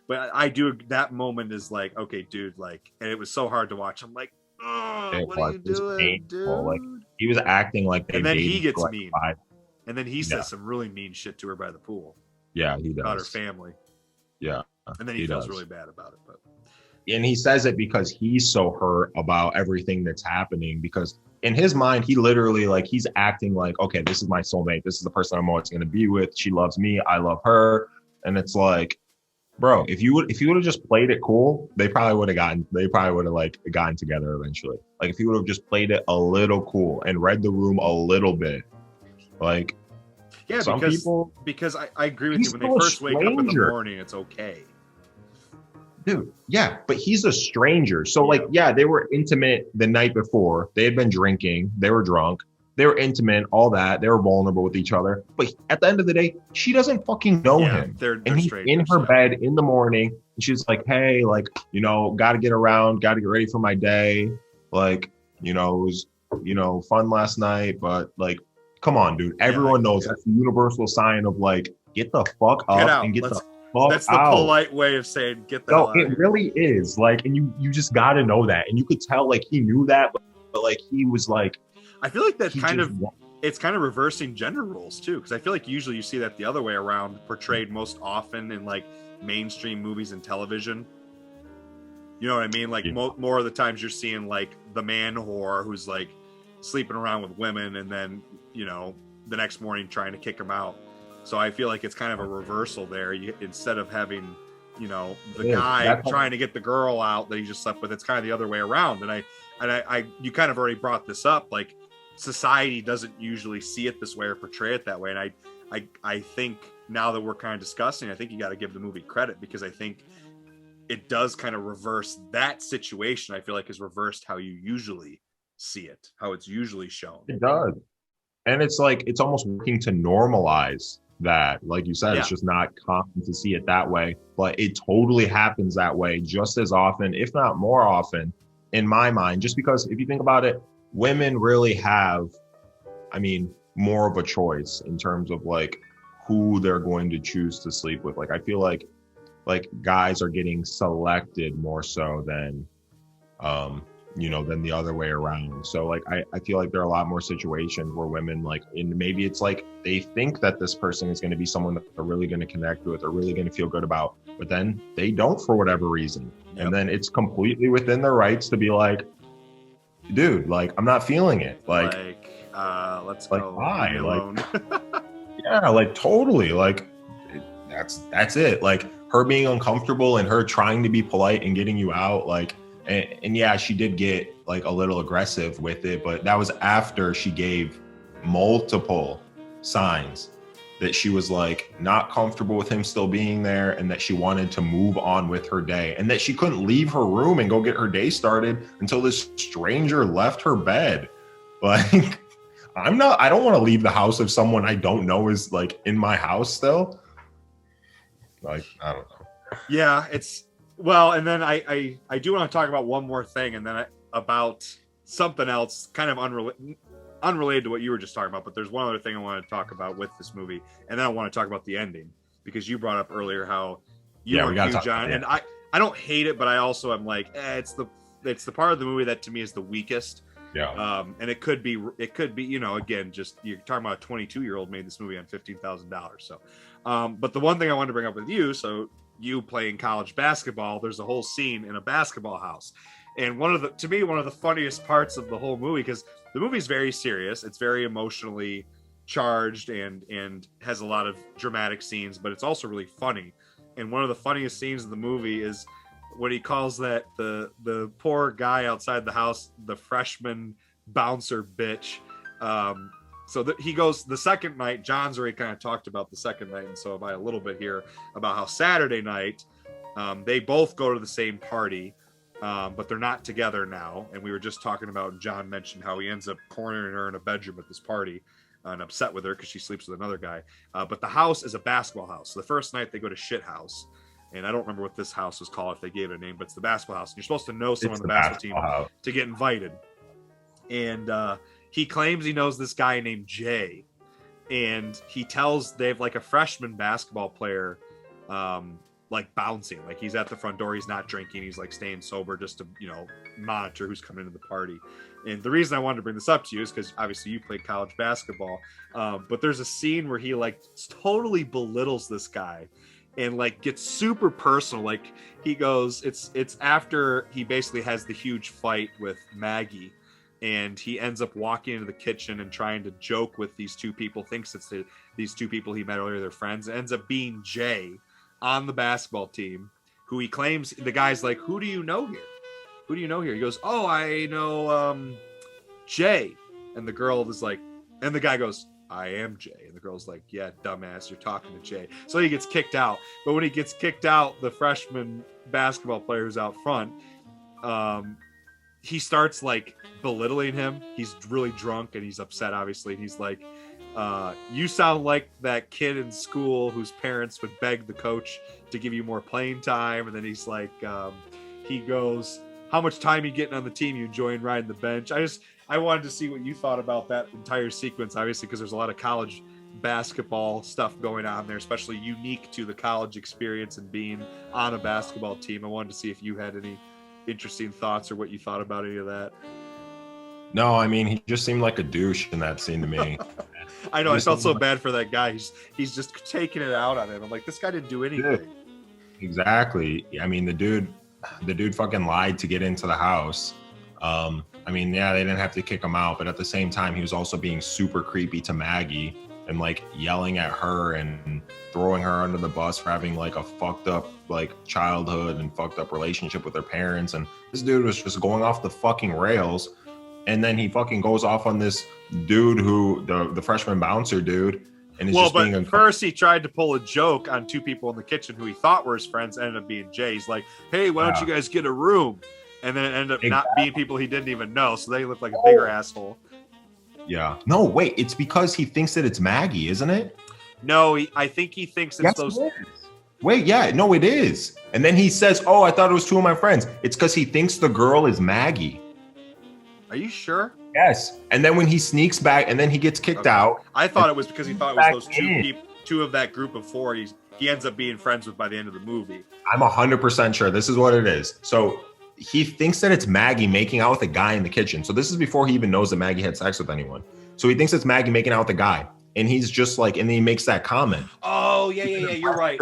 But I do, that moment is like, okay, dude, like, and it was so hard to watch. I'm like, oh, what are you doing, dude? Like, he was acting like and then he gets mean. And then he says some really mean shit to her by the pool. Yeah, he does. About her family. Yeah. And then he feels really bad about it. But and he says it because he's so hurt about everything that's happening, because in his mind, he literally, like, he's acting like, okay, this is my soulmate. This is the person I'm always going to be with. She loves me. I love her. And it's like, bro, if you would have just played it cool, they probably would have like gotten together eventually. Like, if you would have just played it a little cool and read the room a little bit, like, yeah, some people, because I agree with you. When they first wake up in the morning, it's okay. Dude, yeah, but he's a stranger. So like, yeah, they were intimate the night before. They had been drinking. They were drunk. They were intimate, all that. They were vulnerable with each other. But at the end of the day, she doesn't fucking know him. They're and he's in her bed in the morning. And she's like, hey, like, you know, got to get around, got to get ready for my day. Like, you know, it was, you know, fun last night. But like, come on, dude. Everyone knows that's the universal sign of like, get the fuck up and get the that's the polite way of saying get the hell out. It really is. Like, and you just got to know that. And you could tell like he knew that, but like he was like, I feel like that it's kind of reversing gender roles too, because I feel like usually you see that the other way around portrayed most often in like mainstream movies and television. You know what I mean? Like more of the times you're seeing like the man whore who's like sleeping around with women and then, you know, the next morning trying to kick them out. So I feel like it's kind of a reversal there. Instead of having, you know, the guy trying to get the girl out that he just slept with, it's kind of the other way around. And I you kind of already brought this up, like society doesn't usually see it this way or portray it that way. And I think now that we're kind of discussing, I think you got to give the movie credit, because I think it does kind of reverse that situation. I feel like is reversed how you usually see it, how it's usually shown. It does. And it's like, it's almost working to normalize that. Like you said, it's just not common to see it that way, but it totally happens that way just as often, if not more often, in my mind. Just because if you think about it, women really have, I mean, more of a choice in terms of like who they're going to choose to sleep with. Like, I feel like guys are getting selected more so than, you know, than the other way around. So like, I feel like there are a lot more situations where women like, and maybe it's like they think that this person is going to be someone that they're really going to connect with or really going to feel good about, but then they don't for whatever reason. Yep. And then it's completely within their rights to be like, dude, like, I'm not feeling it. Like let's like, go why? alone. Like, yeah, like totally. Like, that's it. Like her being uncomfortable and her trying to be polite and getting you out, like, and yeah, she did get like a little aggressive with it, but that was after she gave multiple signs that she was like not comfortable with him still being there, and that she wanted to move on with her day, and that she couldn't leave her room and go get her day started until this stranger left her bed. Like, I don't want to leave the house if someone I don't know is like in my house still. Like, I don't know. Yeah, well, and then I do want to talk about one more thing, and then about something else kind of unrelated to what you were just talking about, but there's one other thing I want to talk about with this movie, and then I want to talk about the ending, because you brought up earlier how you weren't huge on it, and I don't hate it, but I also am like, it's the part of the movie that to me is the weakest. Yeah. And it could be, you know, again, just you're talking about a 22-year-old made this movie on $15,000. So, but the one thing I wanted to bring up with you, so you playing college basketball, there's a whole scene in a basketball house. And one of the funniest parts of the whole movie, because the movie's very serious, it's very emotionally charged and has a lot of dramatic scenes, but it's also really funny. And one of the funniest scenes of the movie is when he calls that the poor guy outside the house the freshman bouncer bitch. He goes the second night. John's already kind of talked about the second night, and so have I a little bit here about how Saturday night they both go to the same party. But they're not together now. And we were just talking about, John mentioned how he ends up cornering her in a bedroom at this party and upset with her because she sleeps with another guy. But the house is a basketball house. So the first night they go to Shit House. And I don't remember what this house was called, if they gave it a name, but it's the basketball house. And you're supposed to know someone on the basketball team to get invited. And he claims he knows this guy named Jay. And he tells they have like a freshman basketball player like bouncing, like he's at the front door, he's not drinking, he's like staying sober just to, you know, monitor who's coming to the party. And the reason I wanted to bring this up to you is because obviously you played college basketball, but there's a scene where he like totally belittles this guy and like gets super personal. Like he goes, it's after he basically has the huge fight with Maggie, and he ends up walking into the kitchen and trying to joke with these two people, thinks it's these two people he met earlier, their friends. It ends up being Jay on the basketball team, who he claims, the guy's like, who do you know here? Who do you know here? He goes, oh, I know Jay. And the girl is like, and the guy goes, I am Jay. And the girl's like, yeah, dumbass, you're talking to Jay. So he gets kicked out. But when he gets kicked out, the freshman basketball player who's out front, he starts like belittling him. He's really drunk and he's upset, obviously. And he's like, you sound like that kid in school whose parents would beg the coach to give you more playing time. And then he's like, he goes, how much time you getting on the team? You enjoying riding the bench? I wanted to see what you thought about that entire sequence, obviously, because there's a lot of college basketball stuff going on there, especially unique to the college experience and being on a basketball team. I wanted to see if you had any interesting thoughts or what you thought about any of that. No, I mean, he just seemed like a douche in that scene to me. I know, I felt so bad for that guy. He's just taking it out on him. I'm like, this guy didn't do anything. Exactly. I mean, the dude fucking lied to get into the house. I mean, yeah, they didn't have to kick him out, but at the same time, he was also being super creepy to Maggie and like yelling at her and throwing her under the bus for having like a fucked up like childhood and fucked up relationship with her parents. And this dude was just going off the fucking rails. And then he fucking goes off on this dude who the freshman bouncer dude. And is just being first he tried to pull a joke on two people in the kitchen who he thought were his friends, ended up being Jay. He's like, hey, why don't you guys get a room? And then it ended up not being people he didn't even know. So they look like a bigger asshole. Yeah. No, wait, it's because he thinks that it's Maggie, isn't it? No, I think he thinks it's those. Wait, yeah, no, it is. And then he says, oh, I thought it was two of my friends. It's because he thinks the girl is Maggie. Are you sure? Yes. And then when he sneaks back and then he gets kicked out. I thought it was because he thought it was those two of that group of four he ends up being friends with by the end of the movie. I'm 100% sure this is what it is. So he thinks that it's Maggie making out with a guy in the kitchen. So this is before he even knows that Maggie had sex with anyone. So he thinks it's Maggie making out with a guy. And he's just like, and then he makes that comment. Oh, yeah. You're right.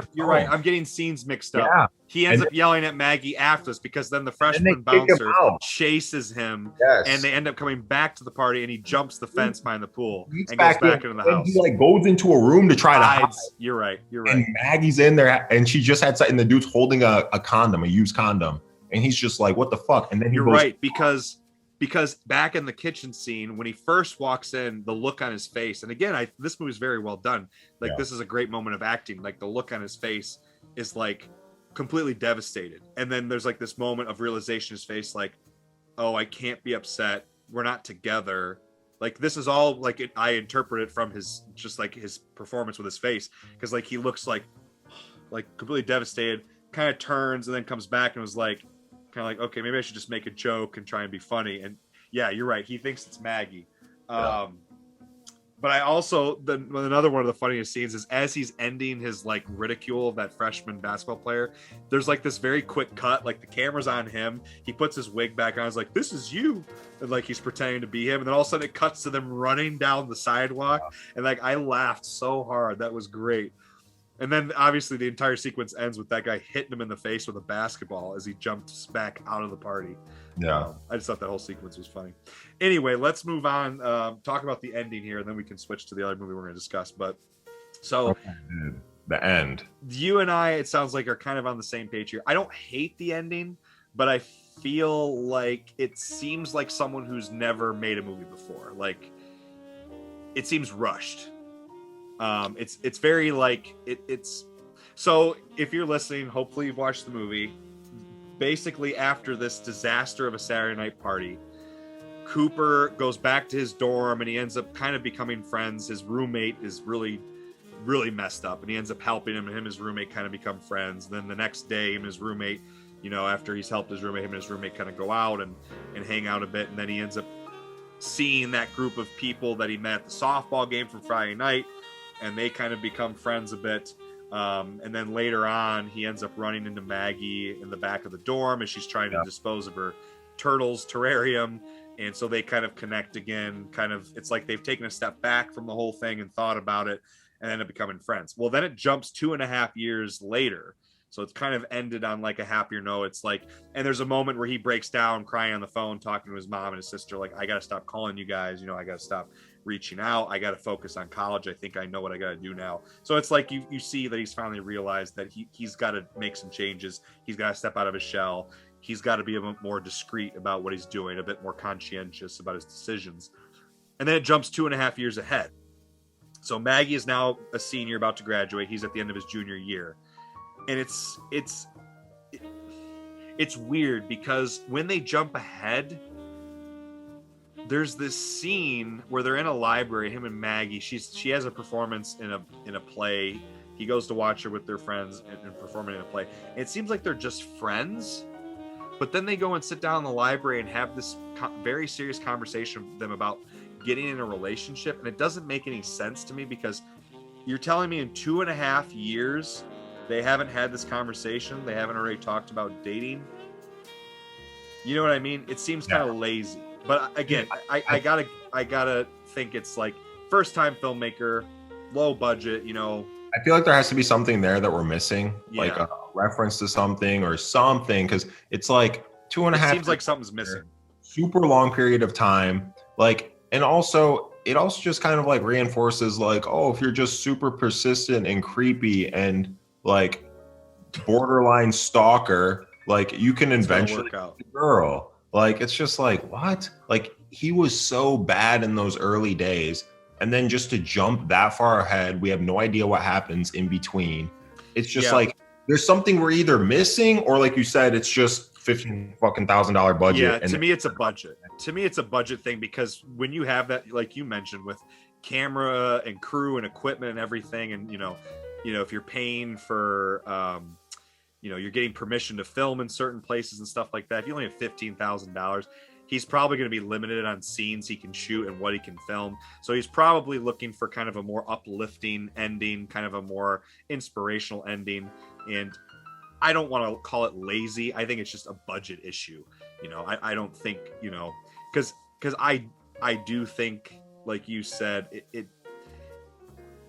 I'm getting scenes mixed up. Yeah. He ends up yelling at Maggie after this because then the freshman bouncer chases him. Yes. And they end up coming back to the party and he jumps the fence behind the pool and goes back into the house. He like goes into a room to try to hide. You're right. And Maggie's in there and she just had something. And the dude's holding a condom, a used condom. And he's just like, what the fuck? And then you're right, because because back in the kitchen scene, when he first walks in, the look on his face, and again, this movie is very well done. Like, this is a great moment of acting. Like, the look on his face is like completely devastated. And then there's like this moment of realization in his face, like, oh, I can't be upset. We're not together. Like, this is all like I interpret it from his performance with his face, because like he looks like completely devastated, kind of turns and then comes back and was like, kind of like, okay, maybe I should just make a joke and try and be funny. And yeah, you're right. He thinks it's Maggie. Yeah. But I also, another one of the funniest scenes is as he's ending his like ridicule of that freshman basketball player, there's like this very quick cut, like the camera's on him. He puts his wig back on. He's like, this is you. And like, he's pretending to be him. And then all of a sudden it cuts to them running down the sidewalk. And like, I laughed so hard. That was great. And then obviously the entire sequence ends with that guy hitting him in the face with a basketball as he jumps back out of the party. Yeah. I just thought that whole sequence was funny. Anyway, let's move on. Talk about the ending here, and then we can switch to the other movie we're going to discuss. But so okay, the end. You and I, it sounds like, are kind of on the same page here. I don't hate the ending, but I feel like it seems like someone who's never made a movie before. Like, it seems rushed. It's very like it's. So if you're listening, hopefully you've watched the movie. Basically, after this disaster of a Saturday night party, Cooper goes back to his dorm and he ends up kind of becoming friends. His roommate is really, really messed up, and he ends up helping him, and him and his roommate kind of become friends. And then the next day, him and his roommate, after he's helped his roommate, him and his roommate kind of go out and hang out a bit. And then he ends up seeing that group of people that he met at the softball game from Friday night, and they kind of become friends a bit. And then later on, he ends up running into Maggie in the back of the dorm as she's trying to dispose of her turtles terrarium. And so they kind of connect again. Kind of, it's like they've taken a step back from the whole thing and thought about it and end up becoming friends. Well, then it jumps 2.5 years later. So it's kind of ended on like a happier note. It's like, and there's a moment where he breaks down crying on the phone, talking to his mom and his sister, like, I got to stop calling you guys. I got to stop reaching out. I got to focus on college. I think I know what I got to do now. So it's like you see that he's finally realized that he's got to make some changes. He's got to step out of his shell. He's got to be a bit more discreet about what he's doing, a bit more conscientious about his decisions. And then it jumps 2.5 years ahead. So Maggie is now a senior about to graduate. He's at the end of his junior year. And it's weird because when they jump ahead, there's this scene where they're in a library, him and Maggie. She has a performance in a play. He goes to watch her with their friends and performing in a play. And it seems like they're just friends, but then they go and sit down in the library and have this very serious conversation with them about getting in a relationship. And it doesn't make any sense to me, because you're telling me in 2.5 years they haven't had this conversation. They haven't already talked about dating. You know what I mean? It seems kind of lazy. But again, I gotta think it's like first time filmmaker, low budget. I feel like there has to be something there that we're missing, like a reference to something or something, because it's like 2.5. It seems like something's missing. Super long period of time, like, and also it also just kind of like reinforces like, oh, if you're just super persistent and creepy and like borderline stalker, like you can eventually get the girl. Like, it's just like, what? Like, he was so bad in those early days, and then just to jump that far ahead, we have no idea what happens in between. It's just like there's something we're either missing, or like you said, it's just $15,000 budget. Yeah, to me it's a budget. To me it's a budget thing, because when you have that, like you mentioned, with camera and crew and equipment and everything, and if you're paying for you're getting permission to film in certain places and stuff like that, if you only have $15,000, he's probably going to be limited on scenes he can shoot and what he can film. So he's probably looking for kind of a more uplifting ending, kind of a more inspirational ending. And I don't want to call it lazy. I think it's just a budget issue. I don't think, because I do think, like you said, it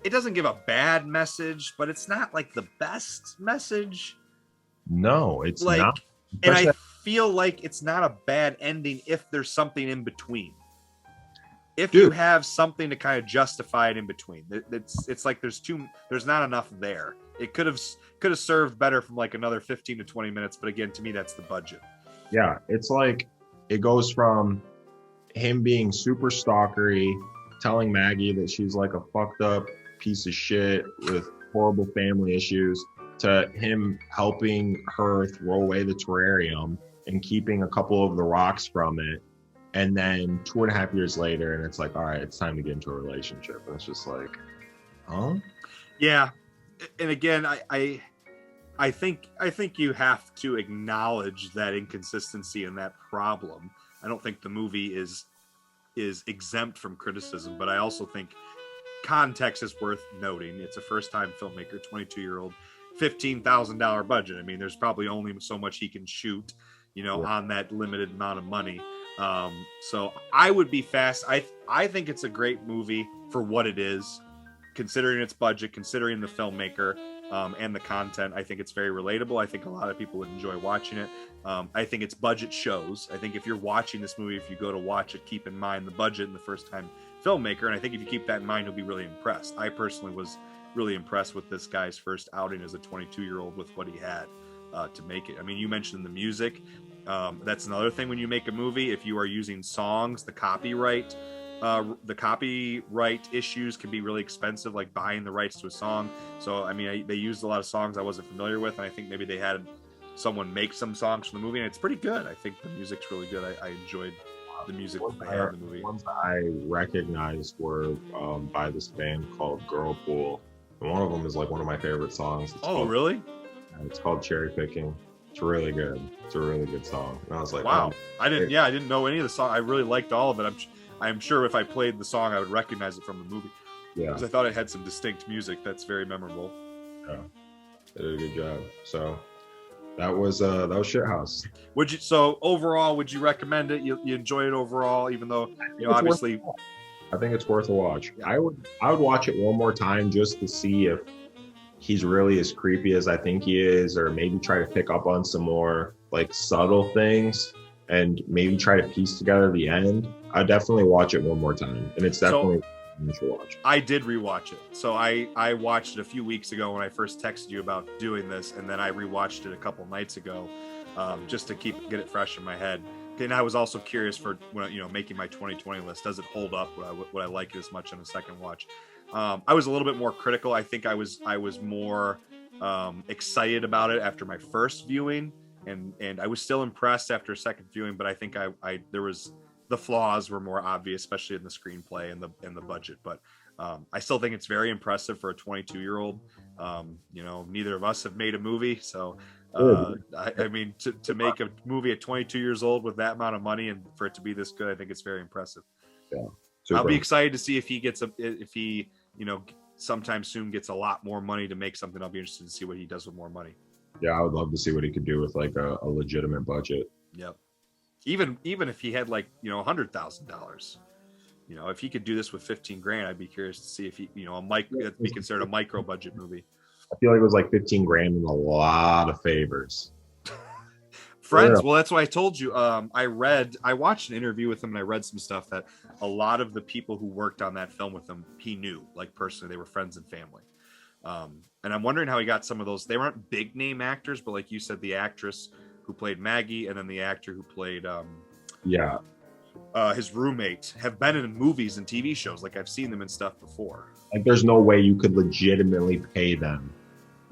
doesn't give a bad message, but it's not like the best message. No, it's like, not. And I feel like it's not a bad ending if there's something in between. If you have something to kind of justify it in between, it's like there's not enough there. It could have served better from like another 15 to 20 minutes, but again, to me, that's the budget. Yeah, it's like it goes from him being super stalkery, telling Maggie that she's like a fucked up piece of shit with horrible family issues, to him helping her throw away the terrarium and keeping a couple of the rocks from it. And then 2.5 years later, and it's like, all right, it's time to get into a relationship. And it's just like, huh? Yeah. And again, I think you have to acknowledge that inconsistency and that problem. I don't think the movie is exempt from criticism, but I also think context is worth noting. It's a first-time filmmaker, 22-year-old, $15,000 budget. I mean, there's probably only so much he can shoot, on that limited amount of money. So I would be fast. I think it's a great movie for what it is, considering its budget, considering the filmmaker, and the content. I think it's very relatable. I think a lot of people would enjoy watching it. I think its budget shows. I think if you're watching this movie, if you go to watch it, keep in mind the budget and the first-time filmmaker. And I think if you keep that in mind, you'll be really impressed. I personally was really impressed with this guy's first outing as a 22-year-old with what he had to make it. I mean, you mentioned the music. That's another thing when you make a movie. If you are using songs, the copyright issues can be really expensive, like buying the rights to a song. So, I mean, they used a lot of songs I wasn't familiar with, and I think maybe they had someone make some songs from the movie, and it's pretty good. I think the music's really good. I enjoyed the music they had in the movie. The ones that I recognized were by this band called Girl Pool. And one of them is like one of my favorite songs. Really? It's called Cherry Picking. It's really good. It's a really good song. And I was like, wow. Oh, I didn't know any of the song. I really liked all of it. I'm sure if I played the song, I would recognize it from the movie. Yeah. Because I thought it had some distinct music that's very memorable. Yeah. They did a good job. So that was Shithouse. So overall, would you recommend it? You enjoy it overall, even though obviously. I think it's worth a watch. I would watch it one more time just to see if he's really as creepy as I think he is, or maybe try to pick up on some more like subtle things and maybe try to piece together the end. I definitely watch it one more time, and it's definitely you should watch. I did rewatch it. So I watched it a few weeks ago when I first texted you about doing this, and then I rewatched it a couple nights ago, just to get it fresh in my head. And I was also curious for making my 2020 list. Does it hold up? Would I like it as much on a second watch? I was a little bit more critical. I think I was more excited about it after my first viewing, and I was still impressed after a second viewing. But I think the flaws were more obvious, especially in the screenplay and the budget. But I still think it's very impressive for a 22-year-old. Neither of us have made a movie, so I mean, to make a movie at 22 years old with that amount of money and for it to be this good, I think it's very impressive. Yeah, I'll be excited to see if he sometime soon gets a lot more money to make something. I'll be interested to see what he does with more money. Yeah, I would love to see what he could do with like a legitimate budget. Yep. Even if he had like $100,000, if he could do this with $15,000, I'd be curious to see if he it'd be considered a micro budget movie. I feel like it was like $15,000 and a lot of favors. Friends, yeah. Well, that's why I told you. I watched an interview with him, and I read some stuff that a lot of the people who worked on that film with him, he knew, like personally, they were friends and family. And I'm wondering how he got some of those. They weren't big name actors, but like you said, the actress who played Maggie, and then the actor who played his roommate have been in movies and TV shows. Like I've seen them in stuff before. Like there's no way you could legitimately pay them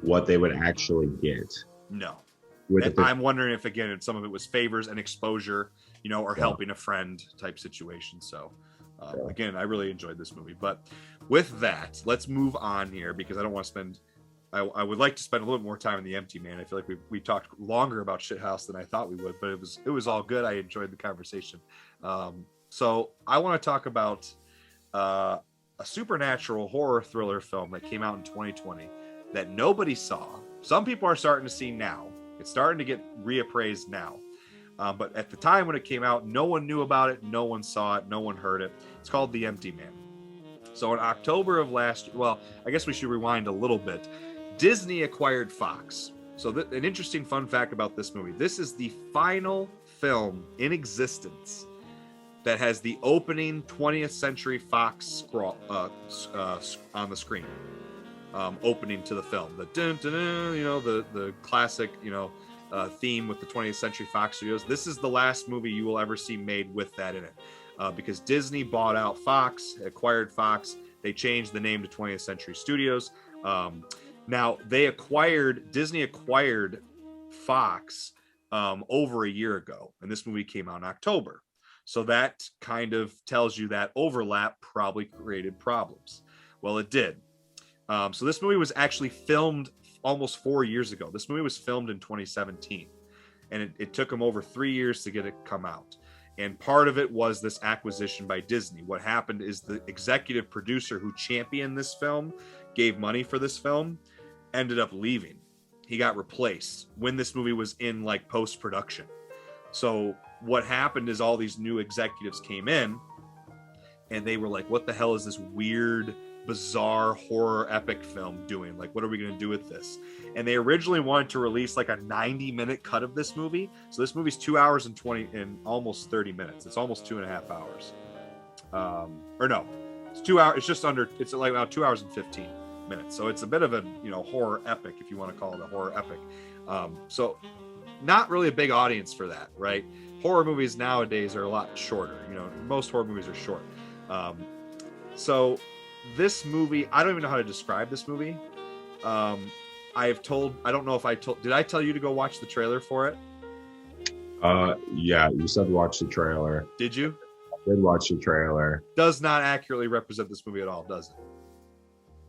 what they would actually get. No. I'm wondering if again some of it was favors and exposure, or helping a friend type situation. So again, I really enjoyed this movie. But with that, let's move on here because I don't want to spend. I would like to spend a little more time in the Empty Man. I feel like we talked longer about Shithouse than I thought we would, but it was all good. I enjoyed the conversation. So I want to talk about a supernatural horror thriller film that came out in 2020 that nobody saw. Some people are starting to see now. It's starting to get reappraised now. But at the time when it came out, no one knew about it. No one saw it. No one heard it. It's called The Empty Man. So in October of last year, well, I guess we should rewind a little bit. Disney acquired Fox. So an interesting fun fact about this movie. This is the final film in existence that has the opening 20th Century Fox scroll on the screen. Opening to the film, the dun, dun, dun, the classic theme with the 20th Century Fox Studios. This is the last movie you will ever see made with that in it. because Disney bought out Fox, acquired Fox. They changed the name to 20th Century Studios. Now Disney acquired Fox over a year ago, and this movie came out in October. So that kind of tells you that overlap probably created problems. Well, it did. So this movie was actually filmed almost 4 years ago. This movie was filmed in 2017, and it took them over 3 years to get it come out. And part of it was this acquisition by Disney. What happened is the executive producer who championed this film, gave money for this film, ended up leaving. He got replaced when this movie was in like post-production. So what happened is all these new executives came in, and they were like, what the hell is this weird, bizarre horror epic film doing? Like, what are we going to do with this? And they originally wanted to release like a 90-minute cut of this movie. So this movie's 2 hours and almost 30 minutes. It's almost 2.5 hours. Or no, it's 2 hours. It's just under, it's like about 2 hours and 15 minutes. So it's a bit of a, horror epic, if you want to call it a horror epic. So not really a big audience for that, right? Horror movies nowadays are a lot shorter. Most horror movies are short. So this movie, I don't even know how to describe this movie. Did I tell you to go watch the trailer for it? Yeah, you said watch the trailer. Did you? I did watch the trailer. Does not accurately represent this movie at all, does it?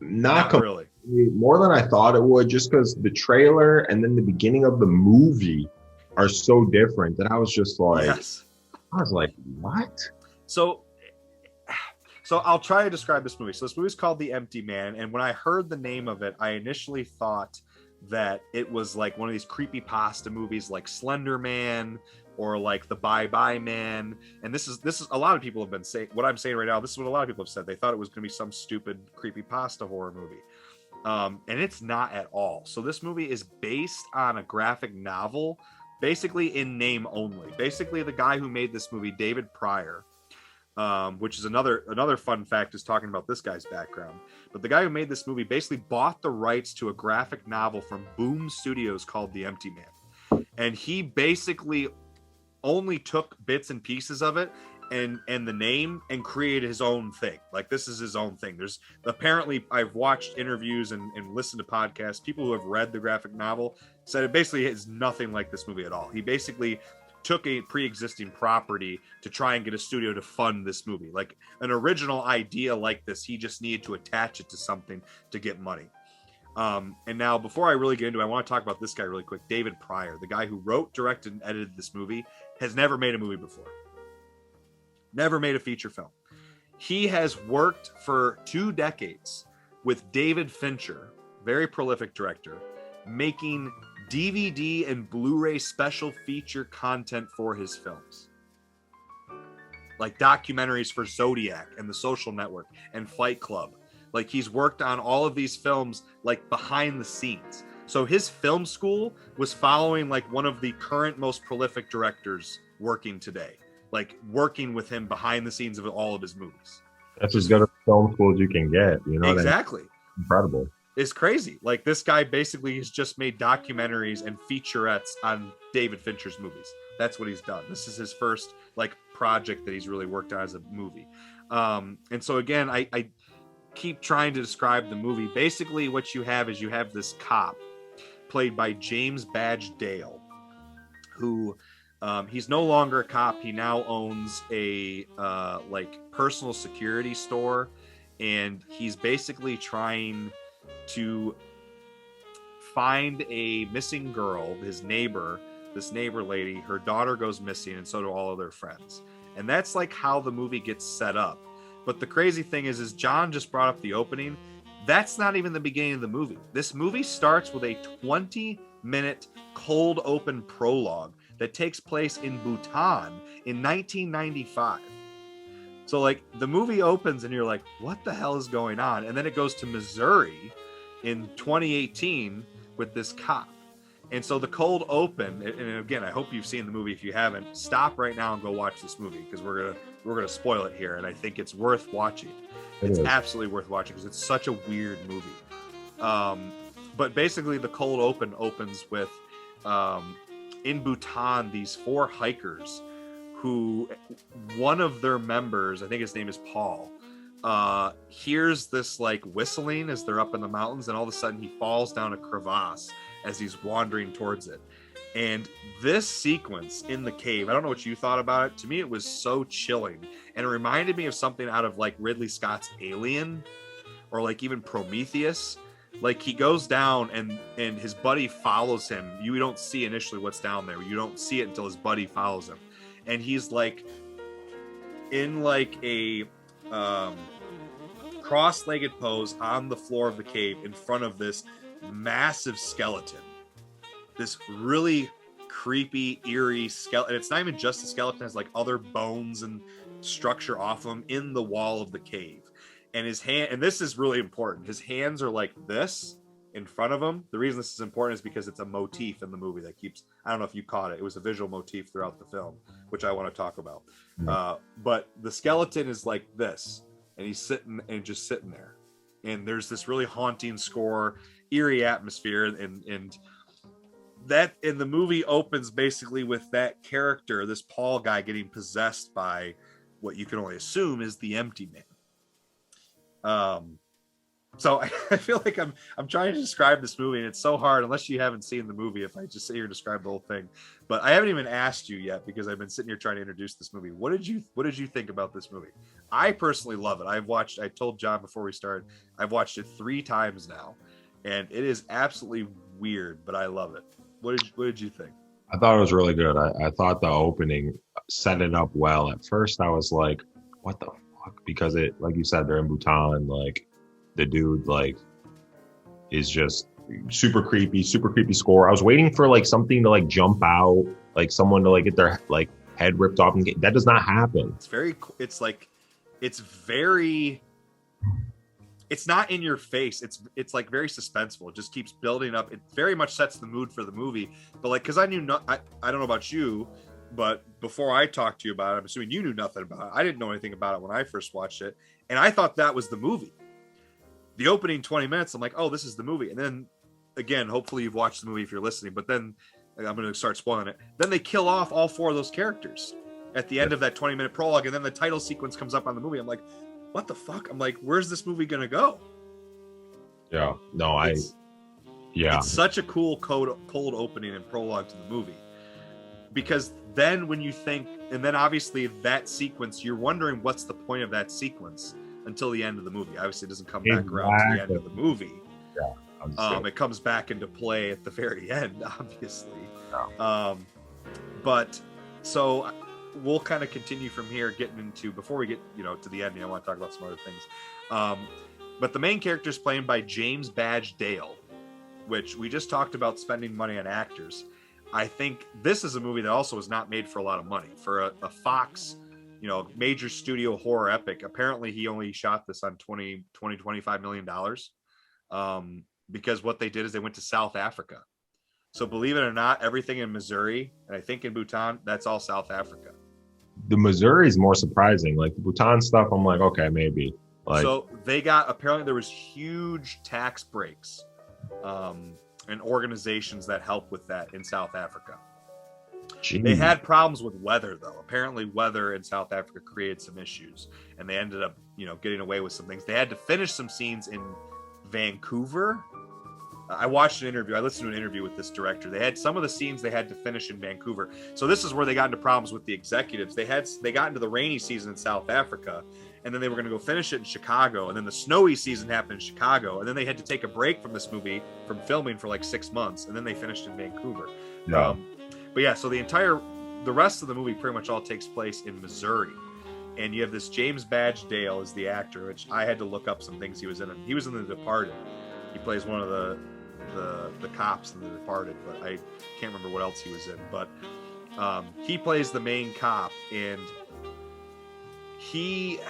Not really. More than I thought it would, just because the trailer and then the beginning of the movie are so different that I was just like, yes. I was like, what? So I'll try to describe this movie. So this movie is called The Empty Man, and when I heard the name of it, I initially thought that it was like one of these creepypasta movies like Slender Man or like The Bye Bye Man. And this is a lot of people have been saying what I'm saying right now. This is what a lot of people have said. They thought it was going to be some stupid creepypasta horror movie. And it's not at all. So this movie is based on a graphic novel, basically in name only. Basically, the guy who made this movie, David Pryor, which is another fun fact is talking about this guy's background. But the guy who made this movie basically bought the rights to a graphic novel from Boom Studios called The Empty Man. And he basically only took bits and pieces of it and the name and created his own thing. Like, this is his own thing. There's apparently, I've watched interviews and listened to podcasts. People who have read the graphic novel said it basically is nothing like this movie at all. He basically took a pre-existing property to try and get a studio to fund this movie. Like an original idea like this, he just needed to attach it to something to get money. And now, before I really get into it, I want to talk about this guy really quick. David Pryor, the guy who wrote, directed, and edited this movie, has never made a movie before. Never made a feature film. He has worked for 2 decades with David Fincher, very prolific director, making DVD and Blu-ray special feature content for his films. Like documentaries for Zodiac and The Social Network and Fight Club. Like, he's worked on all of these films like behind the scenes. So his film school was following like one of the current most prolific directors working today. Like working with him behind the scenes of all of his movies. That's as good a film school as you can get, Exactly. Incredible. It's crazy. Like, this guy basically has just made documentaries and featurettes on David Fincher's movies. That's what he's done. This is his first like project that he's really worked on as a movie. And so again, I keep trying to describe the movie. Basically, what you have is you have this cop played by James Badge Dale, who he's no longer a cop. He now owns a like personal security store, and he's basically trying to find a missing girl. This neighbor lady, her daughter goes missing, and so do all of their friends. And that's like how the movie gets set up. But the crazy thing is John just brought up the opening. That's not even the beginning of the movie. This movie starts with a 20-minute cold open prologue that takes place in Bhutan in 1995. So like the movie opens and you're like, what the hell is going on? And then it goes to Missouri in 2018 with this cop. And so the cold open, and again, I hope you've seen the movie. If you haven't, stop right now and go watch this movie, because we're gonna spoil it here, and I think it's worth watching. It's absolutely worth watching because it's such a weird movie. But basically, the cold open opens with in Bhutan, these 4 hikers who one of their members, I think his name is Paul, hears this like whistling as they're up in the mountains, and all of a sudden he falls down a crevasse as he's wandering towards it. And this sequence in the cave, I don't know what you thought about it. To me, it was so chilling, and it reminded me of something out of like Ridley Scott's Alien, or like even Prometheus. Like he goes down and his buddy follows him. You don't see initially what's down there. You don't see it until his buddy follows him, and he's like in like a cross-legged pose on the floor of the cave in front of this massive skeleton. This really creepy, eerie skeleton. It's not even just a skeleton. It's like other bones and structure off him in the wall of the cave. And his hand, and this is really important, his hands are like this in front of him. The reason this is important is because it's a motif in the movie that keeps, I don't know if you caught it. It was a visual motif throughout the film, which I want to talk about. But the skeleton is like this, and he's sitting and just sitting there. And there's this really haunting score, eerie atmosphere, and that in the movie opens basically with that character, this Paul guy, getting possessed by what you can only assume is the Empty Man. So I feel like I'm trying to describe this movie, and it's so hard unless you haven't seen the movie if I just sit here and describe the whole thing. But I haven't even asked you yet, because I've been sitting here trying to introduce this movie. What did you think about this movie? I personally love it. I told John before we started, I've watched it 3 times now, and it is absolutely weird, but I love it. What did you think? I thought it was really good. I thought the opening set it up well. At first I was like, what the fuck? Because it, like you said, they're in Bhutan, like the dude like is just super creepy score. I was waiting for like something to like jump out, like someone to like get their like head ripped off, and that does not happen. It's not in your face. It's like very suspenseful. It just keeps building up. It very much sets the mood for the movie. But like, because I don't know about you, but before I talked to you about it, I'm assuming you knew nothing about it. I didn't know anything about it when I first watched it, and I thought that was the movie. The opening 20 minutes, I'm like, oh, this is the movie. And then again, hopefully you've watched the movie if you're listening, but then I'm going to start spoiling it. Then they kill off all 4 of those characters at the end of that 20-minute prologue, and then the title sequence comes up on the movie. I'm like, what the fuck? I'm like, where's this movie gonna go? Yeah, no, it's such a cool cold opening and prologue to the movie, because then when you think, and then obviously that sequence, you're wondering what's the point of that sequence until the end of the movie. Obviously, it doesn't come back around to the end of the movie. Yeah, it comes back into play at the very end, obviously. Yeah. But so we'll kind of continue from here, getting into, before we get to the ending, I want to talk about some other things. But the main character is played by James Badge Dale, which we just talked about spending money on actors. I think this is a movie that also was not made for a lot of money. For a Fox, major studio horror epic, apparently he only shot this on $25 million. Because what they did is they went to South Africa. So believe it or not, everything in Missouri, and I think in Bhutan, that's all South Africa. The Missouri is more surprising. Like the Bhutan stuff, I'm like, okay, maybe. Like, so they apparently there was huge tax breaks and organizations that help with that in South Africa. Geez. They had problems with weather, though. Apparently weather in South Africa created some issues, and they ended up, getting away with some things. They had to finish some scenes in Vancouver. I watched an interview. I listened to an interview with this director. They had some of the scenes they had to finish in Vancouver. So this is where they got into problems with the executives. They got into the rainy season in South Africa, and then they were going to go finish it in Chicago. And then the snowy season happened in Chicago. And then they had to take a break from this movie, from filming for like 6 months. And then they finished in Vancouver. Yeah. But yeah, so the rest of the movie pretty much all takes place in Missouri. And you have this James Badge Dale as the actor, which I had to look up some things he was in. He was in The Departed. He plays one of the cops in The Departed, but I can't remember what else he was in. But he plays the main cop, and his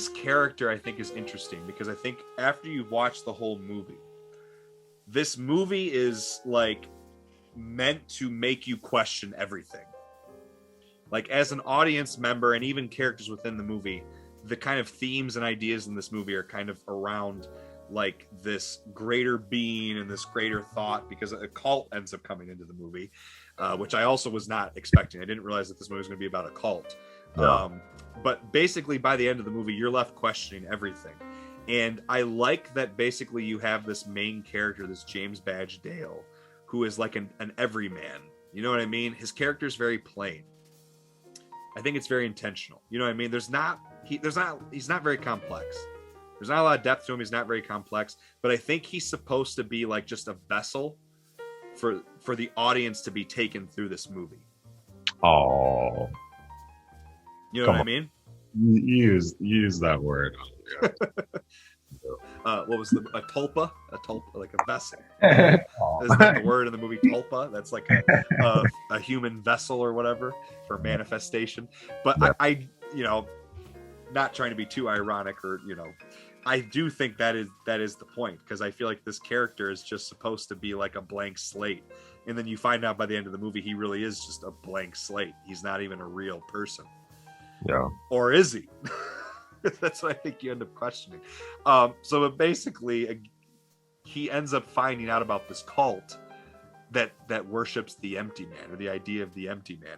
character, I think, is interesting, because I think after you've watched the whole movie, this movie is like meant to make you question everything. Like, as an audience member, and even characters within the movie, the kind of themes and ideas in this movie are kind of around like this greater being and this greater thought, because a cult ends up coming into the movie. which I also was not expecting. I didn't realize that this movie was going to be about a cult. Yeah. But basically, by the end of the movie, you're left questioning everything. And I like that basically you have this main character, this James Badge Dale, who is like an everyman. You know what I mean? His character is very plain. I think it's very intentional. You know what I mean? He's not very complex. There's not a lot of depth to him. He's not very complex. But I think he's supposed to be like just a vessel for the audience to be taken through this movie. Oh. You know what I mean? Use that word. What was a tulpa, like a vessel? Isn't that the word in the movie tulpa? That's like a human vessel or whatever for manifestation. But yeah. I not trying to be too ironic or I do think that is the point, because I feel like this character is just supposed to be like a blank slate, and then you find out by the end of the movie he really is just a blank slate. He's not even a real person. Yeah. Or is he? That's what I think you end up questioning. So basically, he ends up finding out about this cult that worships the Empty Man, or the idea of the Empty Man.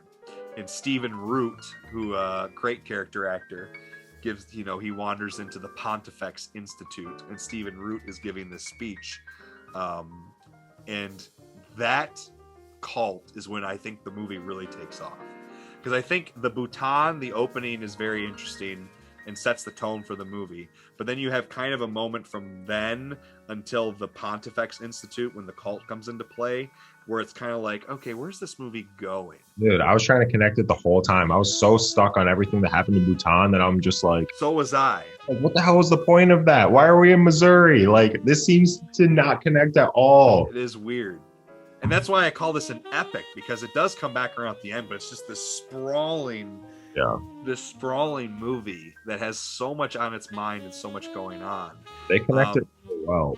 And Stephen Root, who great character actor, gives he wanders into the Pontifex Institute, and Stephen Root is giving this speech, and that cult is when I think the movie really takes off, because I think the Bhutan, the opening is very interesting and sets the tone for the movie, but then you have kind of a moment from then until the Pontifex Institute, when the cult comes into play, where it's kind of like, okay, where's this movie going? Dude, I was trying to connect it the whole time. I was so stuck on everything that happened in Bhutan that I'm just like... So was I. Like, what the hell was the point of that? Why are we in Missouri? Like, this seems to not connect at all. It is weird. And that's why I call this an epic, because it does come back around at the end, but it's just this sprawling movie that has so much on its mind and so much going on. They connected really well.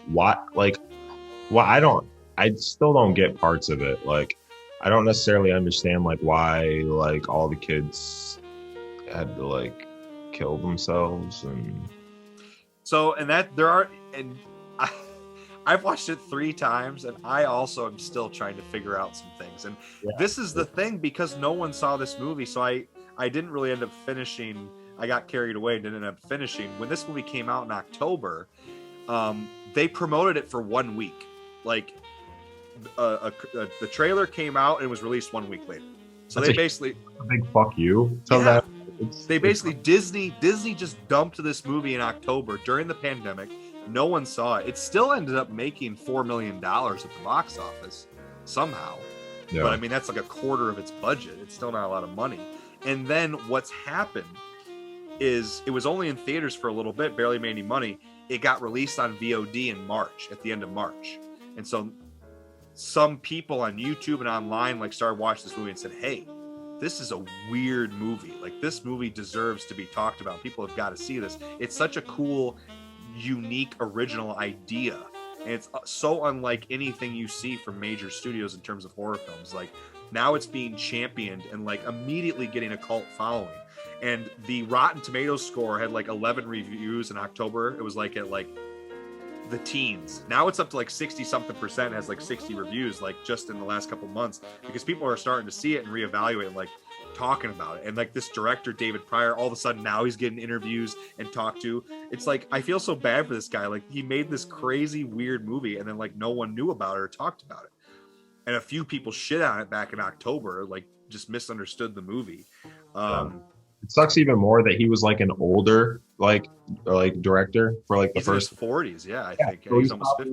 I still don't get parts of it. Like, I don't necessarily understand like why like all the kids had to like kill themselves I've watched it 3 times, and I also am still trying to figure out some things. And this is the thing, because no one saw this movie, so I didn't really end up finishing. I got carried away and didn't end up finishing. When this movie came out in October, they promoted it for 1 week. Like, the trailer came out and was released 1 week later. So that's basically a big fuck you. Disney just dumped this movie in October during the pandemic. No one saw it. It still ended up making $4 million at the box office somehow. Yeah. But I mean, that's like a quarter of its budget. It's still not a lot of money. And then what's happened is it was only in theaters for a little bit, barely made any money. It got released on VOD in March, at the end of March. And so some people on YouTube and online like started watching this movie and said, hey, this is a weird movie. Like, this movie deserves to be talked about. People have got to see this. It's such a cool, unique, original idea. And it's so unlike anything you see from major studios in terms of horror films. Like, now it's being championed and like immediately getting a cult following. And the Rotten Tomatoes score had like 11 reviews in October. It was like at like the teens. Now it's up to like 60 something percent, has like 60 reviews, like just in the last couple months, because people are starting to see it and reevaluate and like talking about it. And like this director, David Pryor, all of a sudden now he's getting interviews and talked to. It's like, I feel so bad for this guy. Like, he made this crazy, weird movie, and then like no one knew about it or talked about it. And a few people shit on it back in October, like just misunderstood the movie. It sucks even more that he was like an older like director for like the first 40s. I think so he's almost 50.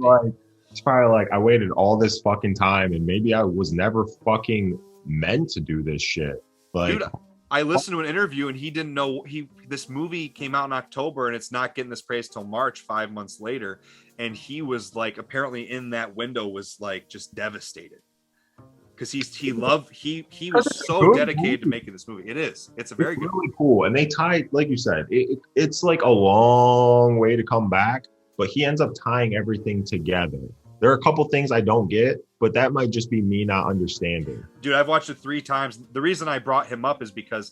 It's probably like, I waited all this fucking time and maybe I was never fucking meant to do this shit. Like, dude, I listened to an interview and he didn't know this movie came out in October and it's not getting this praise till March, 5 months later. And he was like, apparently in that window was like just devastated. Because he was so dedicated to making this movie. It's a very good really cool. And they tied, like you said, it's like a long way to come back, but he ends up tying everything together. There are a couple things I don't get, but that might just be me not understanding. Dude, I've watched it 3 times. The reason I brought him up is because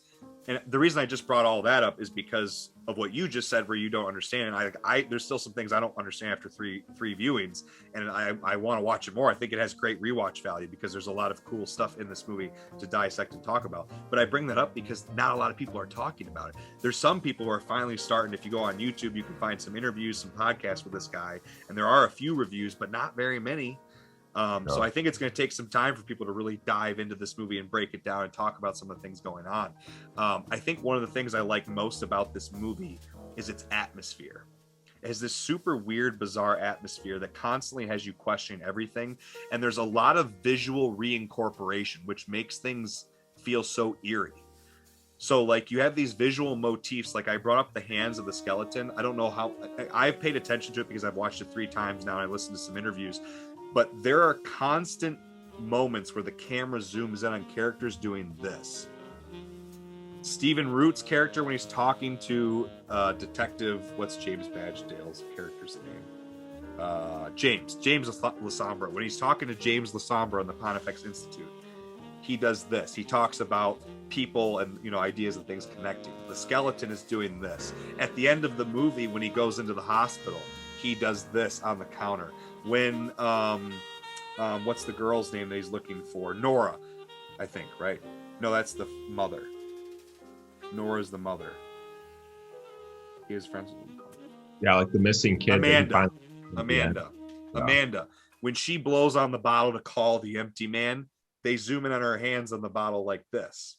And the reason I just brought all that up is because of what you just said, where you don't understand. And I there's still some things I don't understand after three viewings, and I want to watch it more. I think it has great rewatch value because there's a lot of cool stuff in this movie to dissect and talk about. But I bring that up because not a lot of people are talking about it. There's some people who are finally starting. If you go on YouTube, you can find some interviews, some podcasts with this guy, and there are a few reviews, but not very many. So I think it's going to take some time for people to really dive into this movie and break it down and talk about some of the things going on. I think one of the things I like most about this movie is its atmosphere. It has this super weird, bizarre atmosphere that constantly has you question everything. And there's a lot of visual reincorporation, which makes things feel so eerie. So like you have these visual motifs, like I brought up the hands of the skeleton. I don't know how I've paid attention to it because I've watched it 3 times now and I listened to some interviews. But there are constant moments where the camera zooms in on characters doing this. Stephen Root's character, when he's talking to Detective, what's James Badgedale's character's name? James Lasombra. When he's talking to James Lasombra in the Pontifex Institute, he does this. He talks about people and, you know, ideas and things connecting. The skeleton is doing this. At the end of the movie, when he goes into the hospital, he does this on the counter. When what's the girl's name that he's looking for? Nora, I think, right? No, that's the mother. Nora's the mother. He is friends with him. Yeah, like the missing kid. Amanda. When she blows on the bottle to call the empty man, they zoom in on her hands on the bottle like this.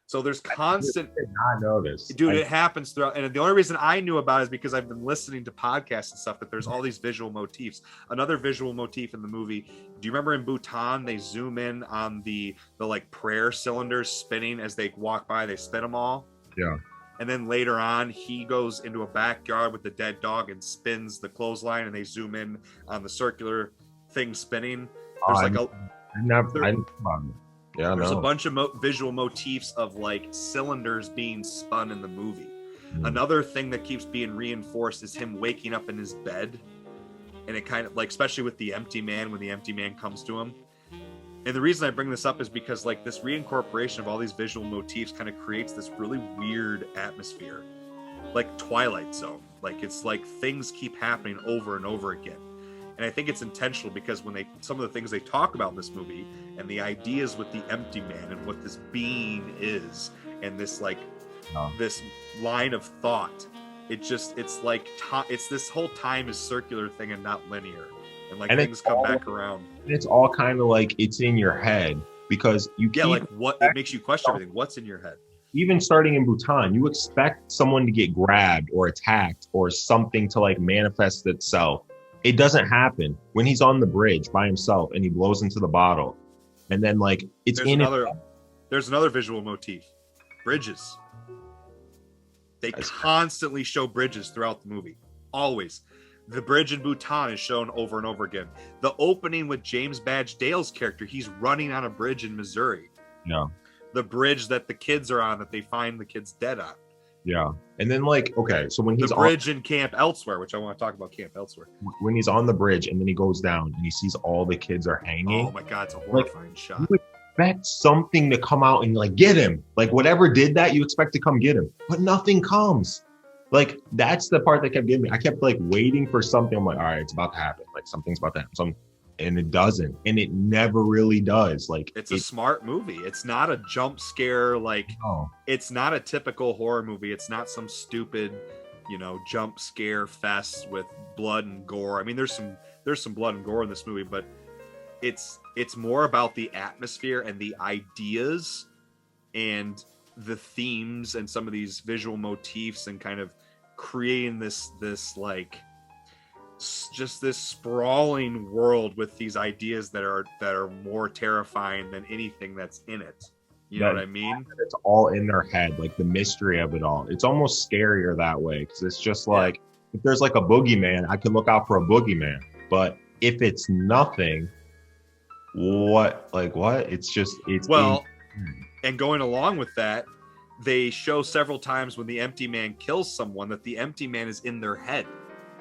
So there's constant. I did not notice, dude. It happens throughout, and the only reason I knew about it is because I've been listening to podcasts and stuff. That there's all these visual motifs. Another visual motif in the movie. Do you remember in Bhutan they zoom in on the like prayer cylinders spinning as they walk by? They spin them all. Yeah. And then later on, he goes into a backyard with the dead dog and spins the clothesline, and they zoom in on the circular thing spinning. There's there's a bunch of visual motifs of like cylinders being spun in the movie. Another thing that keeps being reinforced is him waking up in his bed, and it kind of like, especially with the empty man, when the empty man comes to him. And the reason I bring this up is because like this reincorporation of all these visual motifs kind of creates this really weird atmosphere, like Twilight Zone. Like it's like things keep happening over and over again. And I think it's intentional because when some of the things they talk about in this movie and the ideas with the empty man and what this being is and this like this line of thought, it's this whole time is circular thing and not linear, and like things come back around. It's all kind of like it's in your head because like what it makes you question everything. What's in your head? Even starting in Bhutan, you expect someone to get grabbed or attacked or something to like manifest itself. It doesn't happen when he's on the bridge by himself and he blows into the bottle. And then like there's another visual motif. Bridges. They constantly show bridges throughout the movie. Always. The bridge in Bhutan is shown over and over again. The opening with James Badgedale's character, he's running on a bridge in Missouri. Yeah. The bridge that the kids are on, that they find the kids dead on. Yeah. And then like, okay, so when he's the bridge in Camp Elsewhere, which I want to talk about Camp Elsewhere. When he's on the bridge and then he goes down and he sees all the kids are hanging. Oh my God, it's a horrifying shot. You expect something to come out and like get him. Like whatever did that, you expect to come get him. But nothing comes. Like that's the part that kept getting me. I kept like waiting for something. I'm like, all right, it's about to happen. Like something's about to happen. And it doesn't. And it never really does. Like it's a smart movie. It's not a jump scare. It's not a typical horror movie. It's not some stupid, jump scare fest with blood and gore. I mean, there's some blood and gore in this movie, but it's more about the atmosphere and the ideas and the themes and some of these visual motifs and kind of creating this like just this sprawling world with these ideas that are more terrifying than anything that's in it. You know what I mean? It's all in their head, like the mystery of it all. It's almost scarier that way because it's just like if there's like a boogeyman, I can look out for a boogeyman. But if it's nothing, what? And going along with that, they show several times when the empty man kills someone that the empty man is in their head.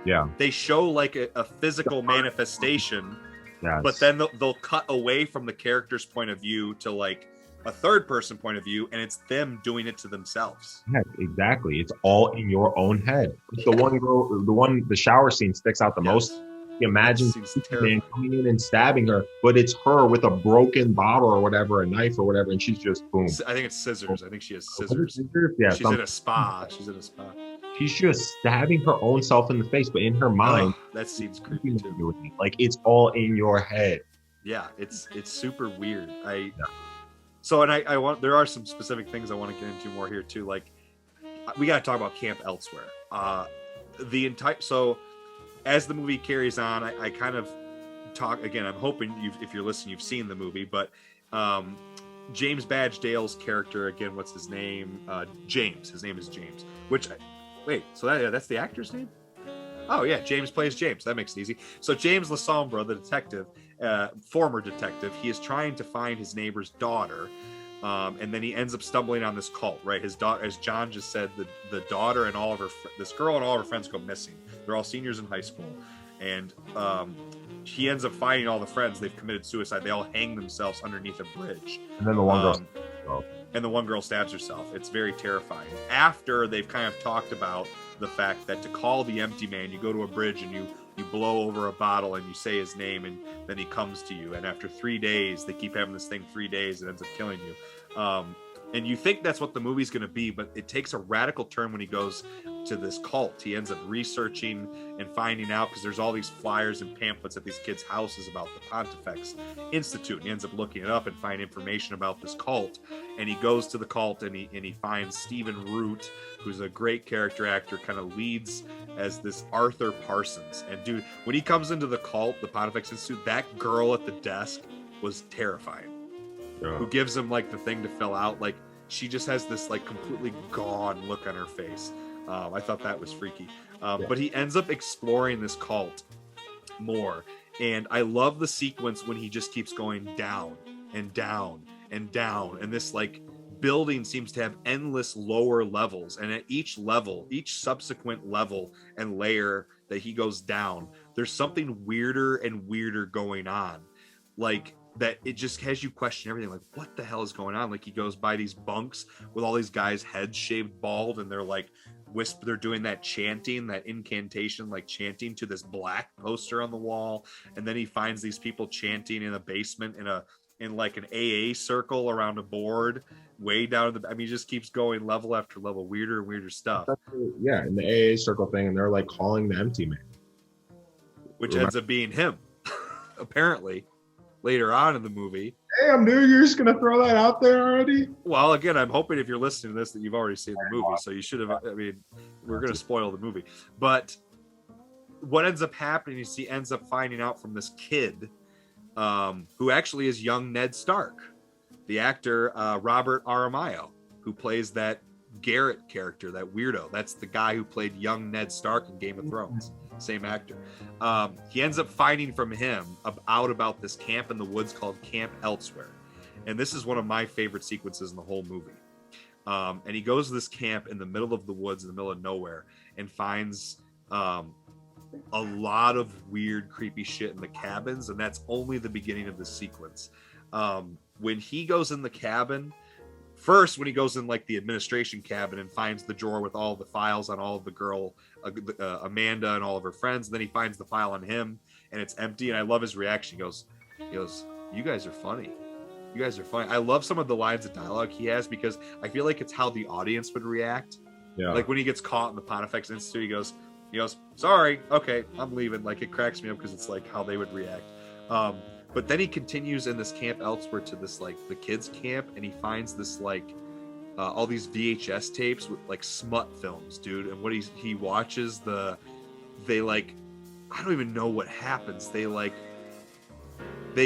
Yeah. They show like a physical manifestation, but then they'll cut away from the character's point of view to like a third person point of view, and it's them doing it to themselves. Yeah, exactly. It's all in your own head. The one girl, the shower scene sticks out the most. Imagine man coming in and stabbing her, but it's her with a broken bottle or whatever, a knife or whatever, and she's just boom. I think it's scissors. I think she has scissors. Yeah, she's in a spa. She's in a spa. She's just stabbing her own self in the face, but in her mind, that seems creepy too. Like it's all in your head. Yeah, it's super weird. So, and I want, there are some specific things I want to get into more here too. Like, we got to talk about Camp Elsewhere. So as the movie carries on, I kind of talk again. I'm hoping if you're listening, you've seen the movie, but James Badge Dale's character, again, what's his name? James. His name is James. So that's the actor's name? Oh yeah, James plays James. That makes it easy. So James Lasombra, the detective, former detective, he is trying to find his neighbor's daughter, and then he ends up stumbling on this cult. Right, his daughter, as John just said, the daughter and all of this girl and all of her friends go missing. They're all seniors in high school, and he ends up finding all the friends. They've committed suicide. They all hang themselves underneath a bridge. And then the one girl stabs herself. It's very terrifying. After they've kind of talked about the fact that to call the Empty Man, you go to a bridge and you blow over a bottle and you say his name, and then he comes to you. And after 3 days, they keep having this thing 3 days, it ends up killing you. And you think that's what the movie's going to be, but it takes a radical turn when he goes to this cult. He ends up researching and finding out, because there's all these flyers and pamphlets at these kids' houses about the Pontifex Institute. And he ends up looking it up and finding information about this cult. And he goes to the cult and he finds Stephen Root, who's a great character actor, kind of leads as this Arthur Parsons. And dude, when he comes into the cult, the Pontifex Institute, that girl at the desk was terrifying. Who gives him like the thing to fill out, like she just has this like completely gone look on her face. I thought that was freaky. But he ends up exploring this cult more, and I love the sequence when he just keeps going down and down and down, and this like building seems to have endless lower levels, and at each level, each subsequent level and layer that he goes down, there's something weirder and weirder going on, like that it just has you question everything, like what the hell is going on. Like he goes by these bunks with all these guys' heads shaved bald, and they're like they're doing that chanting, that incantation, like chanting to this black poster on the wall. And then he finds these people chanting in a basement in like an AA circle around a board way down in he just keeps going level after level, weirder and weirder stuff. Yeah, in the AA circle thing, and they're like calling the Empty Man, which ends up being him apparently later on in the movie. Damn, dude, you're just gonna throw that out there already? Well, again, I'm hoping if you're listening to this that you've already seen the movie, so you should have. I mean, we're gonna spoil the movie, but what ends up happening is he ends up finding out from this kid, who actually is young Ned Stark, the actor Robert Aramayo, who plays that Garrett character, that weirdo. That's the guy who played young Ned Stark in Game of Thrones. Same actor. He ends up finding from him about this camp in the woods called Camp Elsewhere. And this is one of my favorite sequences in the whole movie. And he goes to this camp in the middle of the woods, in the middle of nowhere, and finds a lot of weird, creepy shit in the cabins. And that's only the beginning of the sequence. When he goes in the cabin, first, when he goes in like the administration cabin and finds the drawer with all the files on all of the girl, Amanda, and all of her friends, and then he finds the file on him and it's empty. And I love his reaction. He goes, "You guys are funny. You guys are funny." I love some of the lines of dialogue he has, because I feel like it's how the audience would react. Yeah. Like when he gets caught in the Pontifex Institute, he goes, "Sorry, okay, I'm leaving." Like it cracks me up because it's like how they would react. But then he continues in this camp elsewhere to this like the kids camp, and he finds this like all these VHS tapes with like smut films, dude. And what he watches they like, I don't even know what happens. They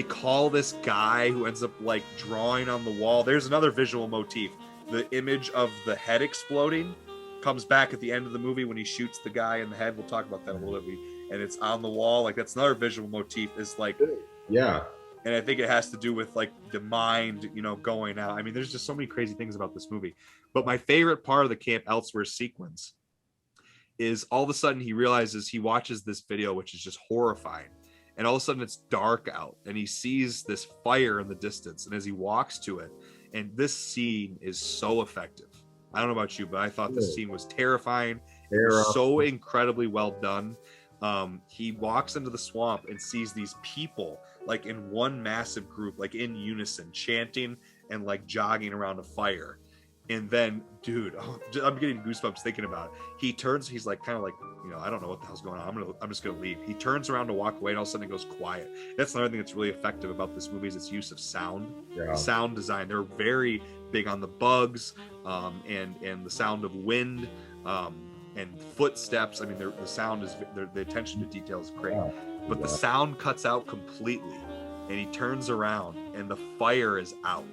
call this guy who ends up like drawing on the wall. There's another visual motif. The image of the head exploding comes back at the end of the movie when he shoots the guy in the head. We'll talk about that a little bit. And it's on the wall. Like that's another visual motif, is like, yeah. And I think it has to do with like the mind, going out. I mean, there's just so many crazy things about this movie. But my favorite part of the Camp Elsewhere sequence is all of a sudden he realizes, he watches this video, which is just horrifying. And all of a sudden it's dark out and he sees this fire in the distance. And as he walks to it And this scene is so effective. I don't know about you, but I thought this scene was terrifying. It was so incredibly well done. He walks into the swamp and sees these people like in one massive group, like in unison, chanting and like jogging around a fire. And then, dude, I'm getting goosebumps thinking about it. He turns, he's like, kind of like, I don't know what the hell's going on. I'm just gonna leave. He turns around to walk away, and all of a sudden it goes quiet. That's another thing that's really effective about this movie is its use of sound, sound design. They're very big on the bugs, and the sound of wind, and footsteps. I mean, the sound is the attention to detail is great, but the sound cuts out completely, and he turns around, and the fire is out.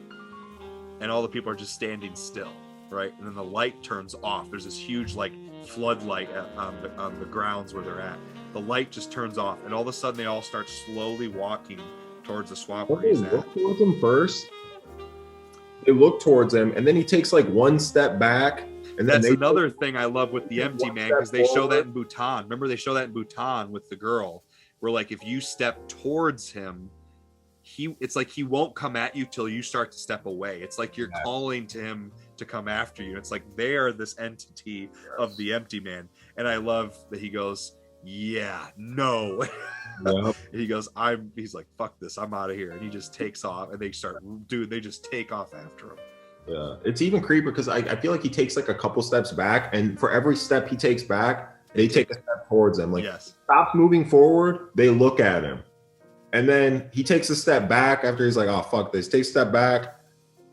And all the people are just standing still, right? And then the light turns off. There's this huge like floodlight on the grounds where they're at. The light just turns off, and all of a sudden they all start slowly walking towards the swamp where he's at. Look towards him first. They look towards him, and then he takes like one step back. And that's another thing I love with the Empty Man, because they show that in Bhutan. Remember, they show that in Bhutan with the girl, where like if you step towards him, it's like he won't come at you till you start to step away. It's like you're calling to him to come after you. It's like they are this entity of the Empty Man. And I love that he goes, yeah, no. Yep. He goes, he's like, fuck this, I'm out of here. And he just takes off, and they just take off after him. Yeah, it's even creepier because I feel like he takes like a couple steps back, and for every step he takes back, they take a step towards him. Like, stops moving forward, they look at him. And then he takes a step back after he's like, oh, fuck this. Takes a step back,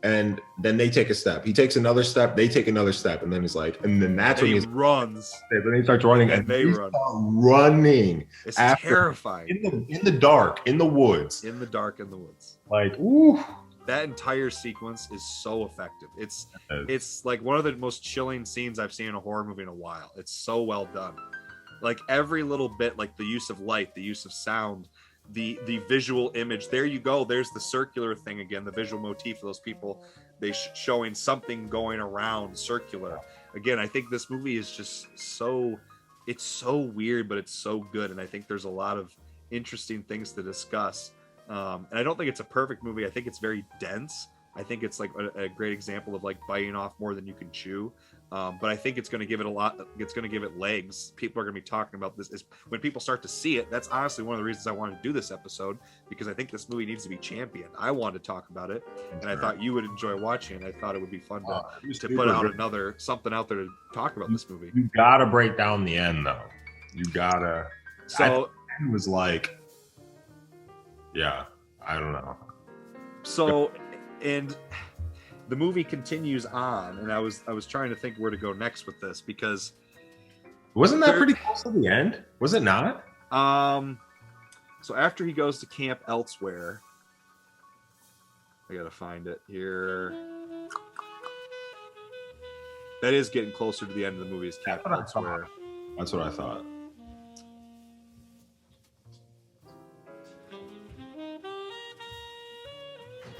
and then they take a step. He takes another step, they take another step, and then he's like, and then that's when he runs. Then he starts running, and they run. Running. It's terrifying. In the dark, in the woods. In the dark, in the woods. Like, ooh. That entire sequence is so effective. It's like one of the most chilling scenes I've seen in a horror movie in a while. It's so well done. Like every little bit, like the use of light, the use of sound, the visual image. There you go. There's the circular thing again, the visual motif of those people. They showing something going around circular. Again, I think this movie is just it's so weird, but it's so good. And I think there's a lot of interesting things to discuss. And I don't think it's a perfect movie. I think it's very dense. I think it's like a great example of like biting off more than you can chew. But I think it's going to give it it's going to give it legs. People are going to be talking about this. Is when people start to see it. That's honestly one of the reasons I wanted to do this episode, because I think this movie needs to be championed. I wanted to talk about it, and I thought you would enjoy watching it. I thought it would be fun to put out something out there to talk about this movie. You got to break down the end, though. You got to. So the end was like, yeah, I don't know. So, and the movie continues on, and I was trying to think where to go next with this, because wasn't that pretty close to the end? Was it not? So after he goes to camp elsewhere, I gotta find it here. That is getting closer to the end of the movie. Is camp elsewhere? That's what I thought.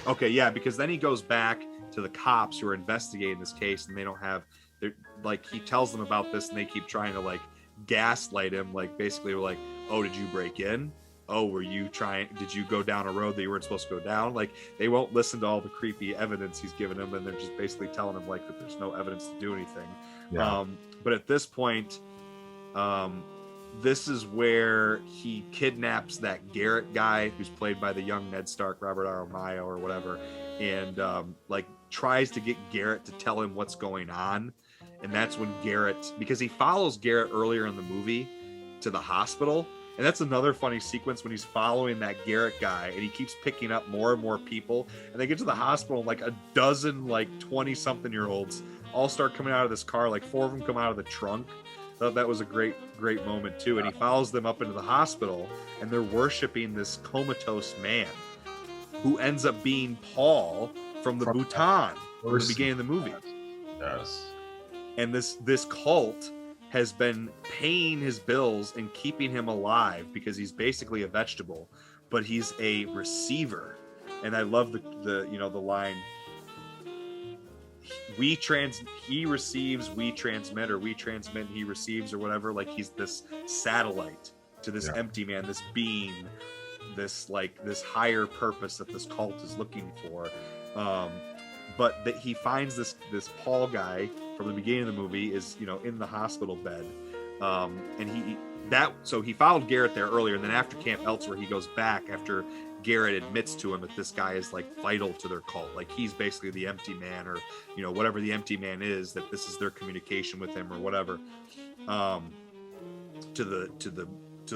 Okay, yeah, because then he goes back to the cops who are investigating this case, and they don't have, they're like, he tells them about this, and they keep trying to like gaslight him, like basically we're like, oh, did you break in? Oh, did you go down a road that you weren't supposed to go down? Like, they won't listen to all the creepy evidence he's given them, and they're just basically telling him like that there's no evidence to do anything. Yeah. But at this point, this is where he kidnaps that Garrett guy who's played by the young Ned Stark, Robert Aramayo or whatever, and like tries to get Garrett to tell him what's going on. And that's when Garrett, because he follows Garrett earlier in the movie to the hospital, and that's another funny sequence when he's following that Garrett guy, and he keeps picking up more and more people, and they get to the hospital, and like a dozen like 20-something-year-olds all start coming out of this car. Like 4 of them come out of the trunk. Thought that was a great moment too. And he follows them up into the hospital, and they're worshiping this comatose man who ends up being Paul from Bhutan at the beginning of the movie. Yes. And this cult has been paying his bills and keeping him alive because he's basically a vegetable, but he's a receiver. And I love the line, he receives, we transmit, or we transmit, he receives, or whatever. Like, he's this satellite to this empty man, this being, this higher purpose that this cult is looking for. but that he finds this Paul guy from the beginning of the movie is, you know, in the hospital bed, and so he followed Garrett there earlier, and then after Camp Elsewhere he goes back after Garrett admits to him that this guy is like vital to their cult, like he's basically the Empty Man, or you know, whatever the Empty Man is, that this is their communication with him or whatever, to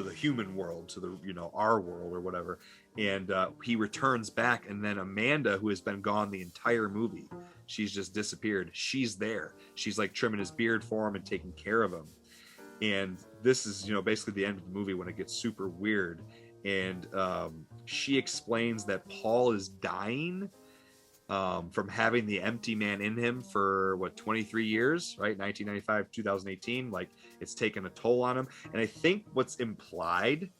the human world, to the, you know, our world or whatever. And he returns back, and then Amanda, who has been gone the entire movie, she's just disappeared, she's there, she's like trimming his beard for him and taking care of him. And this is, you know, basically the end of the movie when it gets super weird. And she explains that Paul is dying from having the Empty Man in him for 23 years, right? 1995, 2018. Like, it's taken a toll on him. And I think what's implied,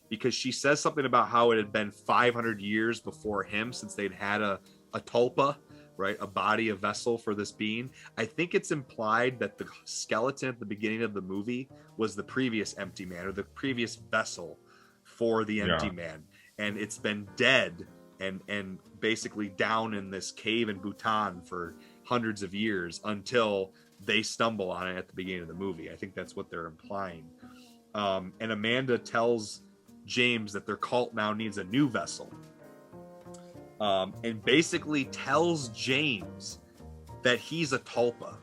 because she says something about how it had been 500 years before him since they'd had a tulpa, right? A body, a vessel for this being. I think it's implied that the skeleton at the beginning of the movie was the previous Empty Man, or the previous vessel for the Empty Man. And it's been dead and basically down in this cave in Bhutan for hundreds of years until they stumble on it at the beginning of the movie. I think that's what they're implying. And Amanda tells James that their cult now needs a new vessel. And basically tells James that he's a tulpa.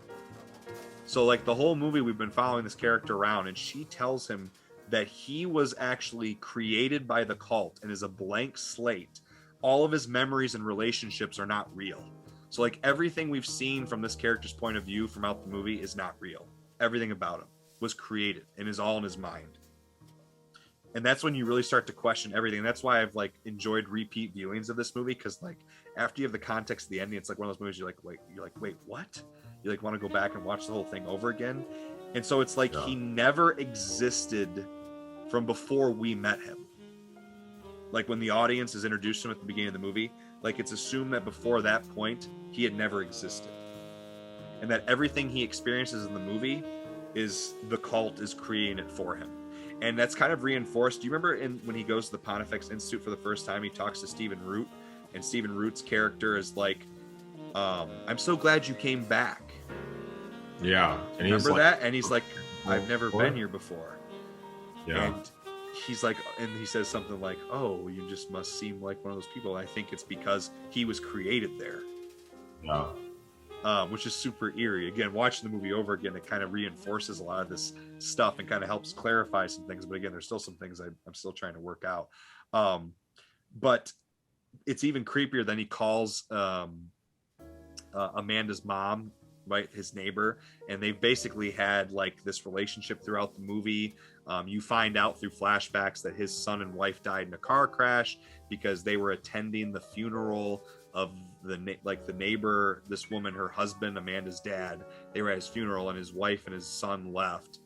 So like the whole movie we've been following this character around, and she tells him that he was actually created by the cult and is a blank slate. All of his memories and relationships are not real. So like everything we've seen from this character's point of view throughout the movie is not real. Everything about him was created and is all in his mind. And that's when you really start to question everything. And that's why I've like enjoyed repeat viewings of this movie, because like after you have the context of the ending, it's like one of those movies you're like, wait, what? You like want to go back and watch the whole thing over again. And so it's like he never existed from before we met him. Like when the audience is introduced to him at the beginning of the movie, like it's assumed that before that point he had never existed, and that everything he experiences in the movie is the cult is creating it for him. And that's kind of reinforced. Do you remember when he goes to the Pontifex Institute for the first time, he talks to Stephen Root, and Stephen Root's character is like, I'm so glad you came back. Yeah. And remember that? And he's like, I've never been here before. Yeah. And he's like, and he says something like, oh, you just must seem like one of those people. And I think it's because he was created there. Yeah. Which is super eerie. Again, watching the movie over again, it kind of reinforces a lot of this stuff and kind of helps clarify some things. But again, there's still some things I'm still trying to work out. But it's even creepier than he calls Amanda's mom, right, his neighbor, and they've basically had like this relationship throughout the movie. You find out through flashbacks that his son and wife died in a car crash because they were attending the funeral of the neighbor, this woman, her husband, Amanda's dad. They were at his funeral, and his wife and his son left,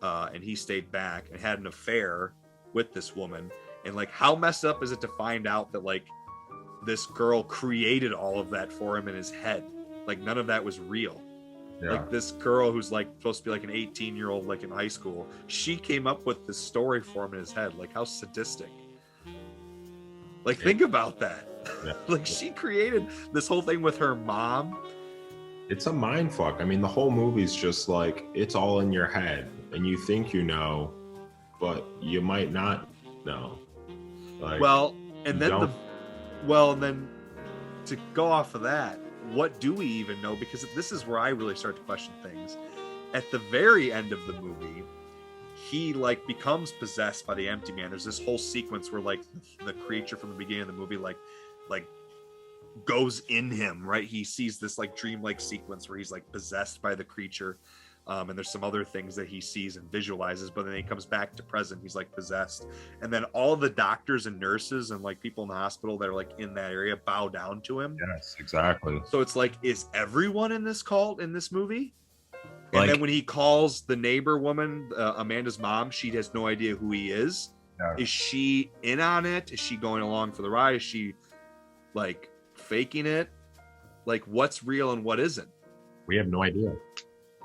and he stayed back and had an affair with this woman. And like, how messed up is it to find out that like this girl created all of that for him in his head? Like none of that was real. Yeah. Like this girl who's like supposed to be like an 18-year-old, like in high school, she came up with this story for him in his head. Like how sadistic. Like think about that. Yeah. Like she created this whole thing with her mom. It's a mind fuck. I mean, the whole movie's just like, it's all in your head, and you think you know, but you might not know. Like, and then to go off of that, what do we even know? Because this is where I really start to question things. At the very end of the movie, he like becomes possessed by the Empty Man. There's this whole sequence where like the creature from the beginning of the movie like goes in him, right? He sees this like dreamlike sequence where he's like possessed by the creature. And there's some other things that he sees and visualizes, but then he comes back to present, he's like possessed. And then all the doctors and nurses and like people in the hospital that are like in that area bow down to him. Yes, exactly. So it's like, is everyone in this cult in this movie? And then when he calls the neighbor woman, Amanda's mom, she has no idea who he is. Yeah. Is she in on it? Is she going along for the ride? Is she like faking it? Like what's real and what isn't? We have no idea.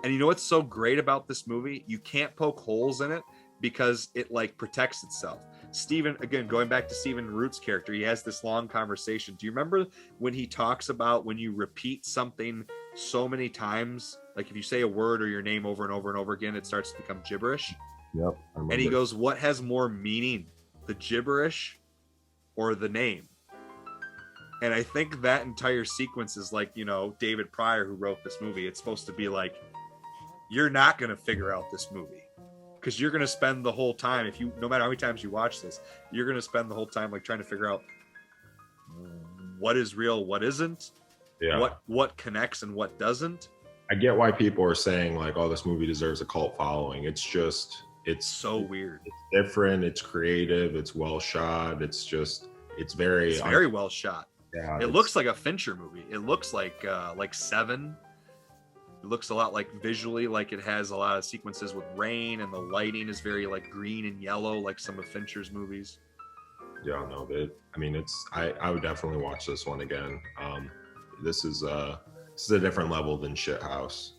And you know what's so great about this movie? You can't poke holes in it because it like protects itself. Steven, again, going back to Stephen Root's character, he has this long conversation. Do you remember when he talks about when you repeat something so many times, like if you say a word or your name over and over and over again, it starts to become gibberish? Yep. And he goes, what has more meaning, the gibberish or the name? And I think that entire sequence is like, you know, David Pryor, who wrote this movie, it's supposed to be like, you're not going to figure out this movie because you're going to spend the whole time, no matter how many times you watch this, you're going to spend the whole time like trying to figure out what is real, what isn't, what connects and what doesn't. I get why people are saying like, oh, this movie deserves a cult following. It's so weird. It's different. It's creative. It's well shot. It's very well shot. Yeah, it looks like a Fincher movie. It looks like Seven. It looks a lot like visually, like it has a lot of sequences with rain, and the lighting is very like green and yellow, like some of Fincher's movies. Yeah, no, I would definitely watch this one again. This is a different level than Shithouse.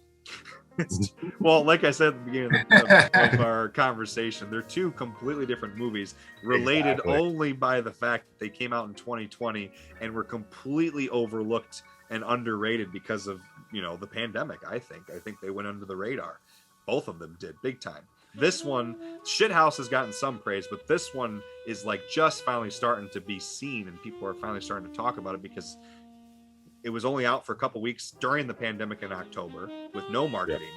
Well, like I said at the beginning of our conversation, they're two completely different movies, related only by the fact that they came out in 2020 and were completely overlooked and underrated because of, you know, the pandemic. I think they went under the radar. Both of them did, big time. This one, Shithouse, has gotten some praise, but this one is like just finally starting to be seen, and people are finally starting to talk about it because it was only out for a couple weeks during the pandemic in October with no marketing.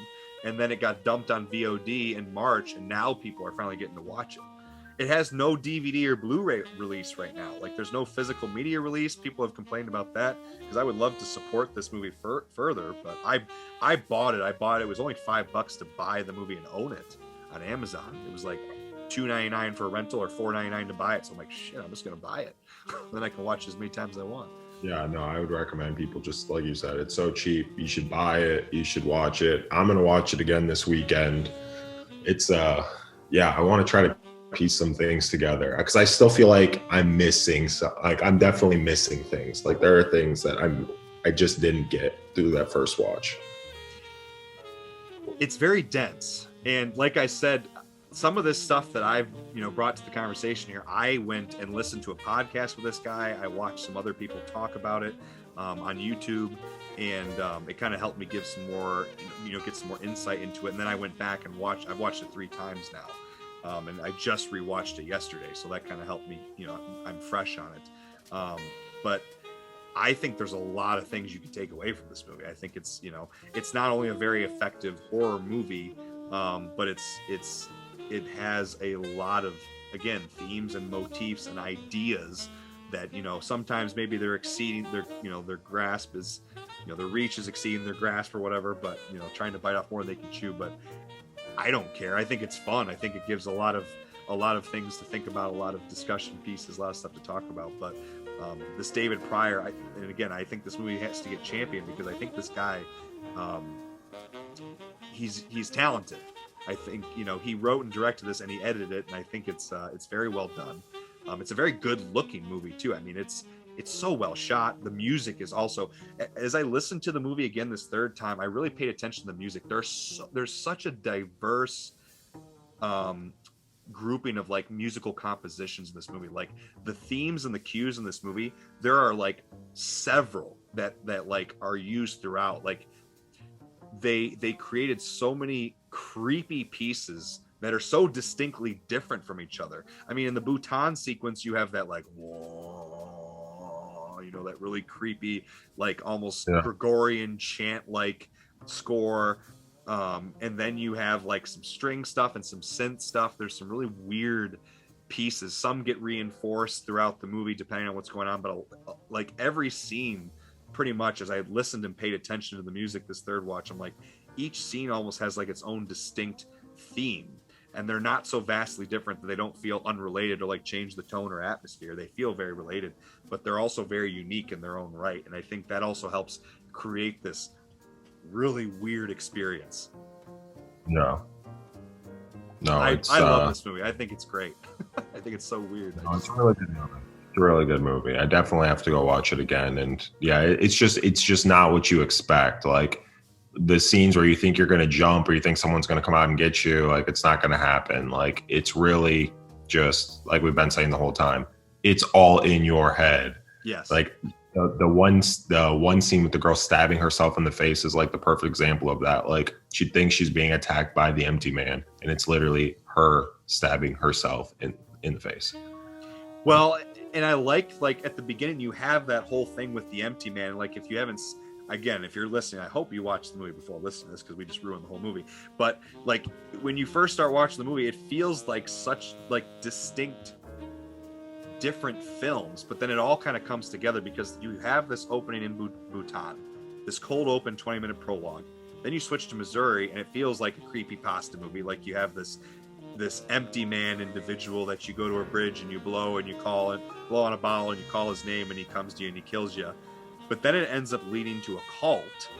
And then it got dumped on VOD in March, and now people are finally getting to watch it. It has no DVD or Blu-ray release right now. Like, there's no physical media release. People have complained about that because I would love to support this movie further, but I bought it. It was only $5 to buy the movie and own it on Amazon. It was like $2.99 for a rental or $4.99 to buy it. So I'm like, shit, I'm just gonna buy it. Then I can watch as many times as I want. Yeah, no, I would recommend people, just like you said, it's so cheap. You should buy it. You should watch it. I'm going to watch it again this weekend. It's, I want to try to piece some things together because I still feel like I'm missing. I'm definitely missing things. Like there are things that I just didn't get through that first watch. It's very dense. And like I said, some of this stuff that I've, brought to the conversation here, I went and listened to a podcast with this guy. I watched some other people talk about it on YouTube, and it kind of helped me give some more, get some more insight into it. And then I went back and I've watched it 3 times now, and I just rewatched it yesterday, so that kind of helped me. I'm fresh on it, but I think there's a lot of things you can take away from this movie. I think it's, it's not only a very effective horror movie, but it has a lot of, again, themes and motifs and ideas that, sometimes maybe they're exceeding their grasp is, their reach is exceeding their grasp or whatever, but, trying to bite off more than they can chew. But I don't care. I think it's fun. I think it gives a lot of things to think about, a lot of discussion pieces, a lot of stuff to talk about. But this David Pryor, and again, I think this movie has to get championed because I think this guy, he's talented. I think, he wrote and directed this and he edited it, and I think it's very well done. It's a very good looking movie too. I mean, it's so well shot. The music is also, as I listened to the movie again this third time, I really paid attention to the music. There's such a diverse grouping of like musical compositions in this movie. Like the themes and the cues in this movie, there are like several that like are used throughout. Like they created so many creepy pieces that are so distinctly different from each other. I mean, in the Bhutan sequence, you have that like, whoa, that really creepy, like almost Gregorian chant like score. And then you have like some string stuff and some synth stuff. There's some really weird pieces. Some get reinforced throughout the movie depending on what's going on. But like every scene, pretty much, as I listened and paid attention to the music this third watch, I'm like, each scene almost has like its own distinct theme, and they're not so vastly different that they don't feel unrelated or like change the tone or atmosphere. They feel very related, but they're also very unique in their own right. And I think that also helps create this really weird experience. No, I love this movie. I think it's great. I think it's so weird. It's a really good movie. It's a really good movie. I definitely have to go watch it again. And yeah, it's just not what you expect. Like the scenes where you think you're going to jump or you think someone's going to come out and get you, like it's not going to happen. Like it's really just like we've been saying the whole time, it's all in your head. Yes. Like the one scene with the girl stabbing herself in the face is like the perfect example of that. Like she thinks she's being attacked by the Empty Man, and it's literally her stabbing herself in the face. Well, and I like at the beginning you have that whole thing with the Empty Man. Like if you haven't, again, if you're listening, I hope you watch the movie before listening to this because we just ruined the whole movie. But like when you first start watching the movie, it feels like such like distinct different films, but then it all kind of comes together because you have this opening in Bhutan, this cold open 20-minute prologue. Then you switch to Missouri and it feels like a creepypasta movie. Like you have this empty man individual that you go to a bridge and you blow and you blow on a bottle and you call his name and he comes to you and he kills you. But then it ends up leading to a cult.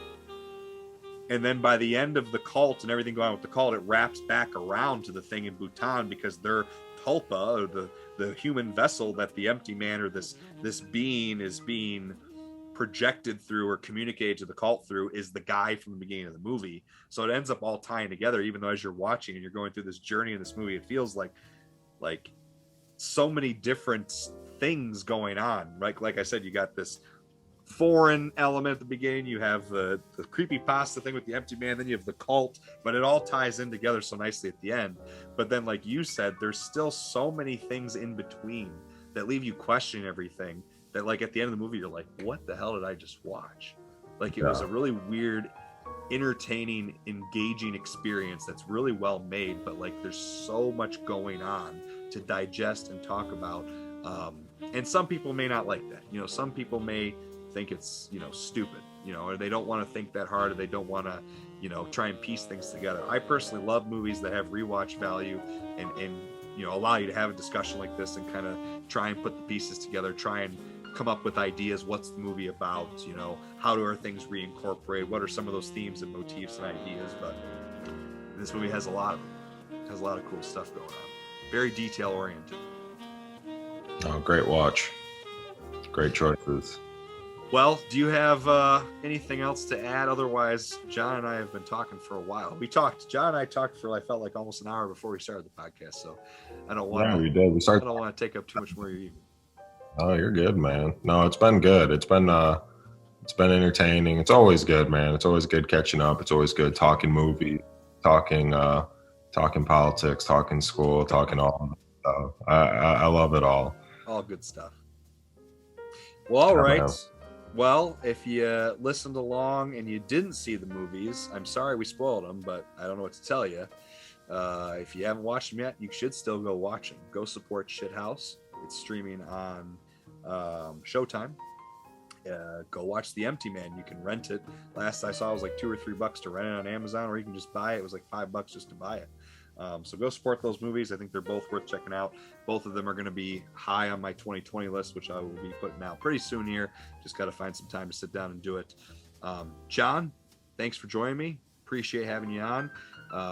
And then by the end of the cult and everything going on with the cult, it wraps back around to the thing in Bhutan because their tulpa, or the human vessel that the Empty Man or this being is being projected through or communicated to the cult through, is the guy from the beginning of the movie. So it ends up all tying together, even though as you're watching and you're going through this journey in this movie, it feels like so many different things going on. Like I said, you got this foreign element at the beginning, you have the creepypasta thing with the Empty Man, then you have the cult, but it all ties in together so nicely at the end. But then like you said, there's still so many things in between that leave you questioning everything, that like at the end of the movie you're like, what the hell did I just watch? Like it was a really weird, entertaining, engaging experience that's really well made, but like there's so much going on to digest and talk about, and some people may not like that. Some people may think it's stupid, or they don't want to think that hard, or they don't want to try and piece things together. I personally love movies that have rewatch value and allow you to have a discussion like this and kind of try and put the pieces together, try and come up with ideas. What's the movie about? How do our things reincorporate? What are some of those themes and motifs and ideas? But this movie has a lot of cool stuff going on, very detail oriented. Oh, great watch, great choices. Well, do you have anything else to add? Otherwise, John and I have been talking for a while. John and I talked for, I felt like almost an hour before we started the podcast. So I don't want we did. I don't want to take up too much more of your evening. Oh, you're good, man. No, it's been good. It's been entertaining. It's always good, man. It's always good catching up. It's always good talking movies, talking politics, talking school, talking all of stuff. I love it all. All good stuff. Well, all right. Well, if you listened along and you didn't see the movies, I'm sorry we spoiled them, but I don't know what to tell you. If you haven't watched them yet, you should still go watch them. Go support Shithouse. It's streaming on Showtime. Go watch The Empty Man. You can rent it. Last I saw it was like $2 or $3 to rent it on Amazon, or you can just buy it. It was like $5 just to buy it. So go support those movies. I think they're both worth checking out. Both of them are going to be high on my 2020 list, which I will be putting out pretty soon here. Just got to find some time to sit down and do it. John, thanks for joining me. Appreciate having you on.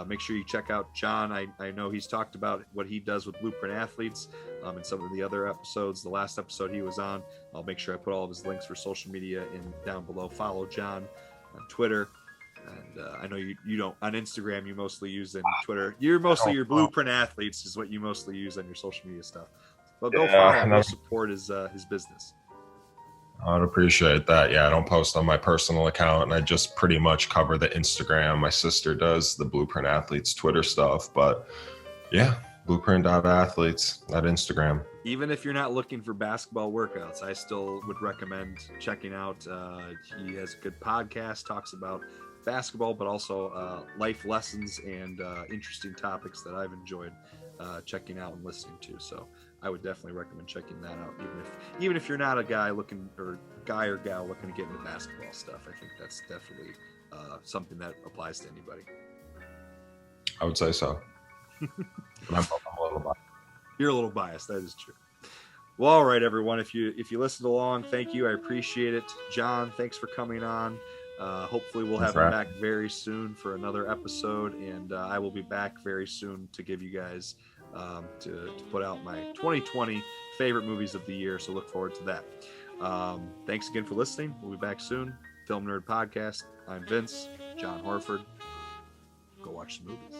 Make sure you check out John. I know he's talked about what he does with Blueprint Athletes in some of the other episodes. The last episode he was on, I'll make sure I put all of his links for social media down below. Follow John on Twitter. And I know you don't on Instagram. You mostly use in Twitter. You're mostly your Blueprint Athletes is what you mostly use on your social media stuff. But go follow him. Go support his business. I would appreciate that. Yeah, I don't post on my personal account, and I just pretty much cover the Instagram. My sister does the Blueprint Athletes Twitter stuff, but yeah, Blueprint.athletes at Instagram. Even if you're not looking for basketball workouts, I still would recommend checking out. He has a good podcast, talks about basketball, but also life lessons and interesting topics that I've enjoyed checking out and listening to. So I would definitely recommend checking that out, even if you're not a guy or gal looking to get into basketball stuff. I think that's definitely something that applies to anybody. I would say so. I'm a little biased. You're a little biased. That is true. Well, all right, everyone. If you listened along, thank you. I appreciate it. John, thanks for coming on. Hopefully we'll have him back very soon for another episode, and I will be back very soon to give you guys to put out my 2020 favorite movies of the year. So look forward to that. Thanks again for listening. We'll be back soon. Film Nerd Podcast. I'm Vince. Jon Horford. Go watch the movies.